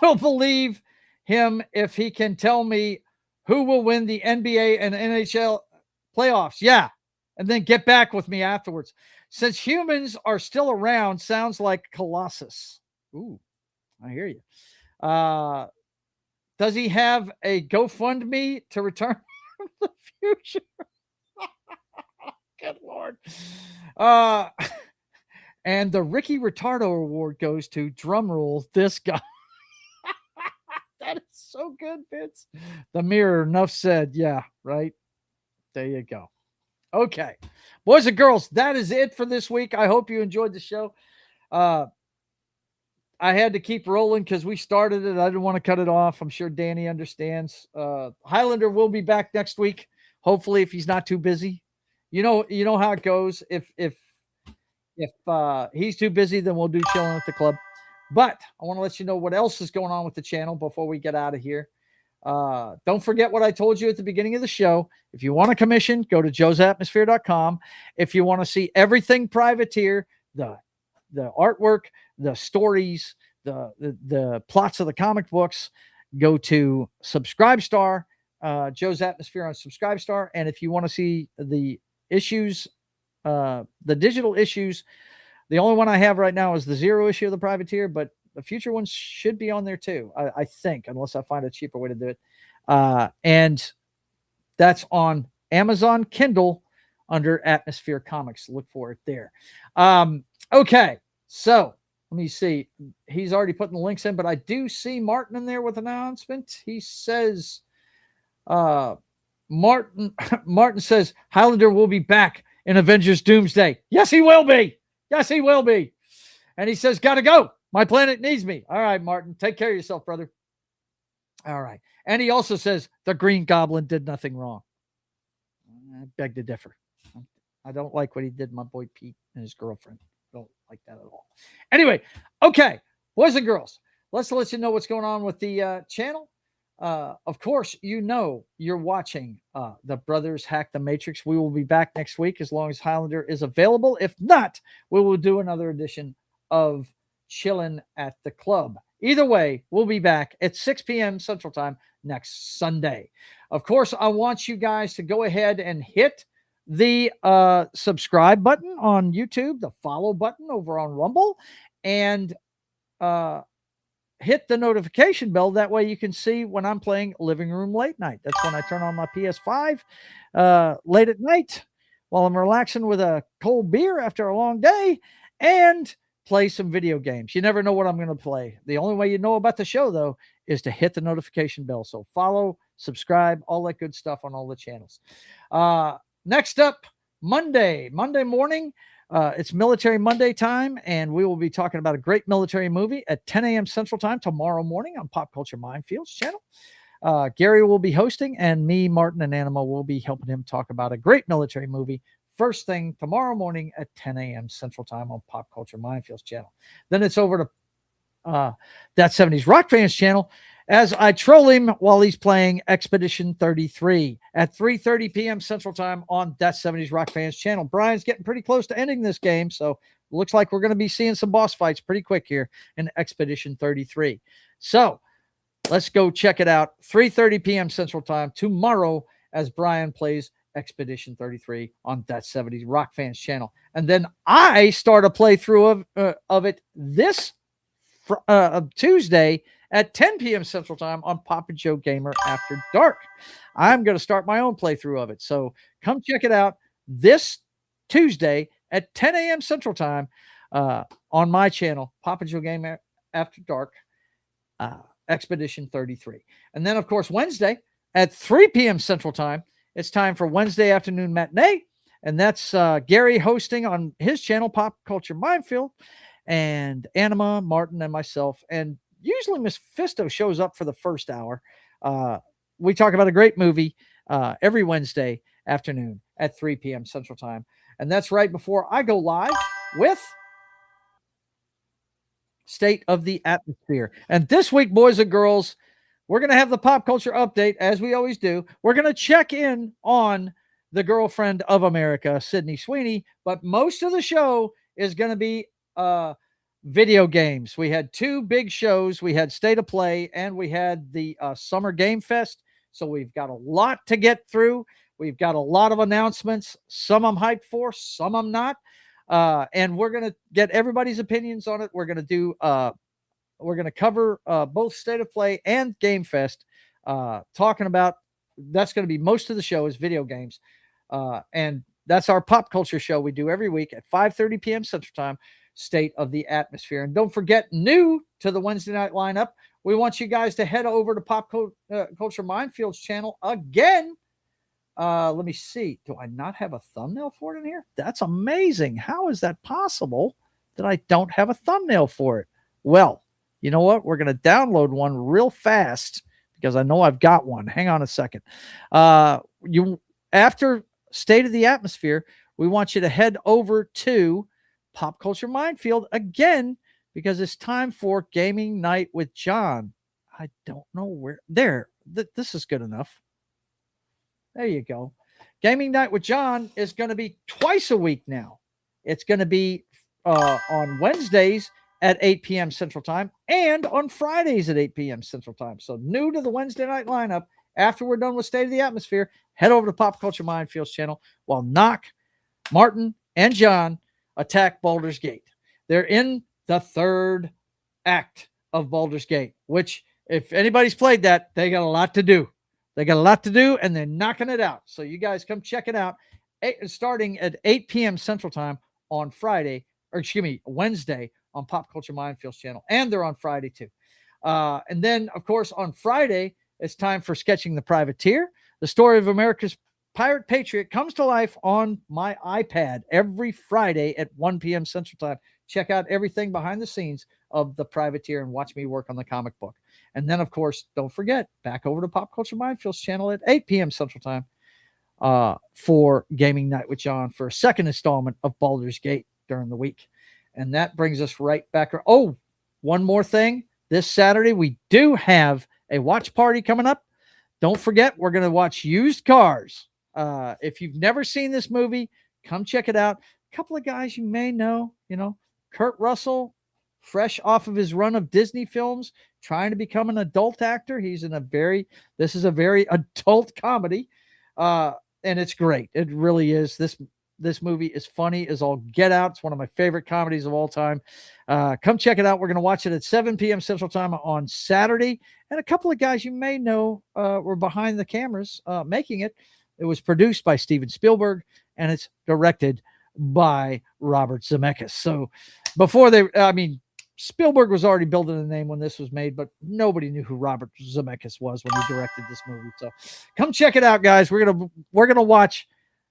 will believe him if he can tell me who will win the NBA and NHL playoffs. Yeah, and then get back with me afterwards. Since humans are still around, sounds like Colossus. Ooh, I hear you. Does he have a GoFundMe to return from the future? Good Lord. And the Ricky Ritardo Award goes to, drumroll, this guy. That is so good, Vince. The Mirror, enough said. Yeah, right. There you go. Okay. Boys and girls, that is it for this week. I hope you enjoyed the show. I had to keep rolling because we started it. I didn't want to cut it off. I'm sure Danny understands. Hylunder will be back next week. Hopefully, if he's not too busy. You know how it goes. If he's too busy, then we'll do Chilling at the Club. But I want to let you know what else is going on with the channel before we get out of here. Don't forget what I told you at the beginning of the show. If you want a commission, go to JoesAtmosfere.com. If you want to see everything Privateer, the artwork, the stories, the plots of the comic books, go to Subscribestar, Joe's Atmosphere on Subscribestar. And if you want to see the issues, the digital issues, the only one I have right now is the 0 issue of the Privateer, but the future ones should be on there too, I think, unless I find a cheaper way to do it. And that's on Amazon Kindle under Atmosphere Comics. Look for it there. Okay, so let me see. He's already putting the links in, but I do see Martin in there with an announcement. He says, Martin says, Hylunder will be back in Avengers Doomsday. Yes, he will be. Yes, he will be. And he says, gotta go. My planet needs me. All right, Martin, take care of yourself, brother. All right. And he also says the Green Goblin did nothing wrong. I beg to differ. I don't like what he did, my boy Pete and his girlfriend. Don't like that at all. Anyway, okay, boys and girls, let's let you know what's going on with the channel. Of course, you're watching the Brothers Hack the Matrix. We will be back next week as long as Hylunder is available. If not, we will do another edition of Chilling at the Club. Either way, we'll be back at 6 p.m. Central Time next Sunday. Of course, I want you guys to go ahead and hit the subscribe button on YouTube, the follow button over on Rumble, and hit the notification bell. That way you can see when I'm playing Living Room Late Night. That's when I turn on my PS5 late at night while I'm relaxing with a cold beer after a long day and play some video games. You never know what I'm going to play. The only way you know about the show, though, is to hit the notification bell. So follow, subscribe, all that good stuff on all the channels. Next up, Monday morning, it's Military Monday time, and we will be talking about a great military movie at 10 a.m. Central Time tomorrow morning on Pop Culture Minefields channel. Gary will be hosting, and me, Martin, and Anima will be helping him talk about a great military movie first thing tomorrow morning at 10 a.m. Central Time on Pop Culture Minefields channel. Then it's over to That 70s Rock Fans channel as I troll him while he's playing Expedition 33 at 3:30 p.m. Central Time on That 70s Rock Fans channel. Brian's getting pretty close to ending this game, so looks like we're going to be seeing some boss fights pretty quick here in Expedition 33. So let's go check it out. 3:30 p.m. Central Time tomorrow as Brian plays Expedition 33 on That 70s Rock Fans channel. And then I start a playthrough of it this Tuesday at 10 p.m. Central Time on Papa Joe Gamer After Dark. I'm going to start my own playthrough of it. So come check it out this Tuesday at 10 a.m. Central Time on my channel, Papa Joe Gamer After Dark, Expedition 33. And then, of course, Wednesday at 3 p.m. Central Time, it's time for Wednesday afternoon matinee. And that's Gary hosting on his channel, Pop Culture Minefield, and Anima, Martin, and myself. And usually Miss Fisto shows up for the first hour. We talk about a great movie every Wednesday afternoon at 3 p.m. Central Time. And that's right before I go live with State of the Atmosphere. And this week, boys and girls, we're going to have the pop culture update as we always do. We're going to check in on the girlfriend of America, Sydney Sweeney, but most of the show is going to be video games. We had 2 big shows. We had State of Play and we had the Summer Game Fest. So we've got a lot to get through. We've got a lot of announcements. Some I'm hyped for, some I'm not. And we're going to get everybody's opinions on it. We're going to cover both State of Play and Game Fest, talking about, that's going to be most of the show is video games. And that's our pop culture show we do every week at 5:30 p.m. Central Time, State of the Atmosphere. And don't forget, new to the Wednesday night lineup, we want you guys to head over to Pop Culture Minefields channel again. Let me see. Do I not have a thumbnail for it in here? That's amazing. How is that possible that I don't have a thumbnail for it? Well, you know what? We're going to download one real fast because I know I've got one. Hang on a second. After State of the Atmosphere, we want you to head over to Pop Culture Minefield again because it's time for Gaming Night with John. I don't know where. There. This is good enough. There you go. Gaming Night with John is going to be twice a week now. It's going to be on Wednesdays at 8 p.m. Central Time and on Fridays at 8 p.m. Central Time. So new to the Wednesday night lineup, after we're done with State of the Atmosphere, head over to Pop Culture Minefields channel while Knock, Martin, and John attack Baldur's Gate. They're in the 3rd act of Baldur's Gate, which if anybody's played that, they got a lot to do. They got a lot to do, and they're knocking it out. So you guys come check it out, starting at 8 p.m. Central Time on Wednesday on Pop Culture Minefields channel. And they're on Friday, too. And then, of course, on Friday, it's time for Sketching the Privateer. The story of America's Pirate Patriot comes to life on my iPad every Friday at 1 p.m. Central Time. Check out everything behind the scenes of the Privateer and watch me work on the comic book. And then, of course, don't forget, back over to Pop Culture Minefields channel at 8 p.m. Central Time for Gaming Night with John for a second installment of Baldur's Gate during the week. And that brings us right back. Oh, one more thing. This Saturday, we do have a watch party coming up. Don't forget, we're going to watch Used Cars. If you've never seen this movie, come check it out. A couple of guys you may know, Kurt Russell, fresh off of his run of Disney films, trying to become an adult actor. This is a very adult comedy. And it's great. It really is. This movie is funny as all get out. It's one of my favorite comedies of all time. Come check it out. We're going to watch it at 7 p.m. Central Time on Saturday. And a couple of guys you may know were behind the cameras making it. It was produced by Steven Spielberg, and it's directed by Robert Zemeckis. So Spielberg was already building a name when this was made, but nobody knew who Robert Zemeckis was when he directed this movie. So come check it out, guys. We're gonna watch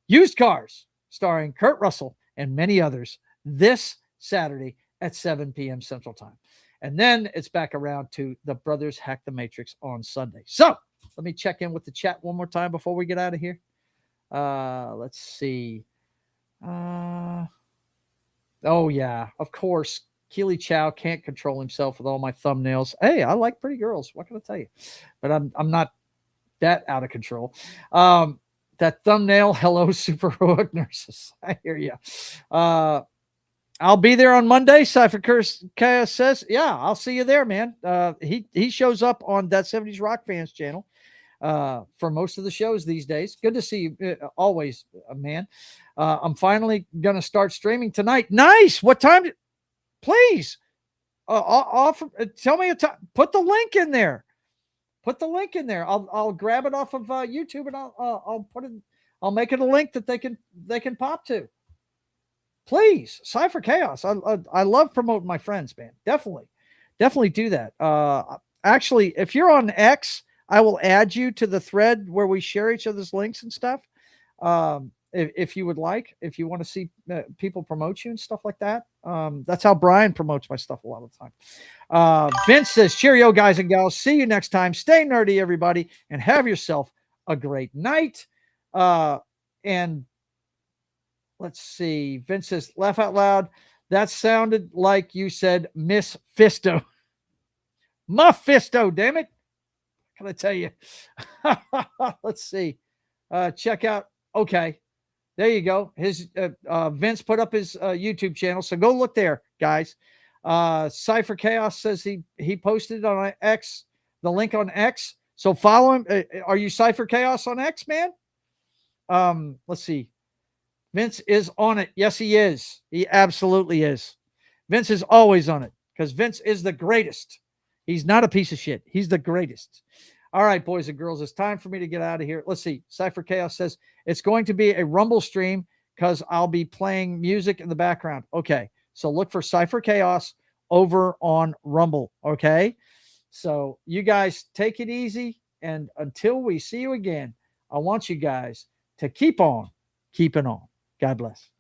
Used Cars, starring Kurt Russell and many others, this Saturday at 7 p.m. Central Time. And then it's back around to The Brothers Hack the Matrix on Sunday. So let me check in with the chat one more time before we get out of here. Let's see. Oh, yeah, of course. Keely Chow can't control himself with all my thumbnails. Hey, I like pretty girls. What can I tell you? But I'm not that out of control. That thumbnail, hello, superheroic nurses. I hear you. I'll be there on Monday. Cypher Chaos says, yeah, I'll see you there, man. He shows up on That 70s Rock Fans channel for most of the shows these days. Good to see you always, man. I'm finally going to start streaming tonight. Nice. What time? Please tell me a time. Put the link in there. Put the link in there. I'll grab it off of YouTube and I'll put it. I'll make it a link that they can pop to. Please, Cypher Chaos. I love promoting my friends, man. Definitely do that. Actually, if you're on X, I will add you to the thread where we share each other's links and stuff. If you would like, if you want to see people promote you and stuff like that. That's how Brian promotes my stuff a lot of the time. Vince says, cheerio, guys and gals. See you next time. Stay nerdy, everybody, and have yourself a great night. And let's see. Vince says, laugh out loud. That sounded like you said Miss Fisto. Mephisto, damn it. can I tell you? Let's see. Check out. Okay. There you go. His Vince put up his YouTube channel. So go look there, guys. Cypher Chaos says he posted it on X, the link on X. So follow him. Are you Cypher Chaos on X, man? Let's see. Vince is on it. Yes, he is. He absolutely is. Vince is always on it because Vince is the greatest. He's not a piece of shit. He's the greatest. All right, boys and girls, it's time for me to get out of here. Let's see. Cypher Chaos says it's going to be a Rumble stream because I'll be playing music in the background. Okay, so look for Cypher Chaos over on Rumble. Okay, so you guys take it easy. And until we see you again, I want you guys to keep on keeping on. God bless.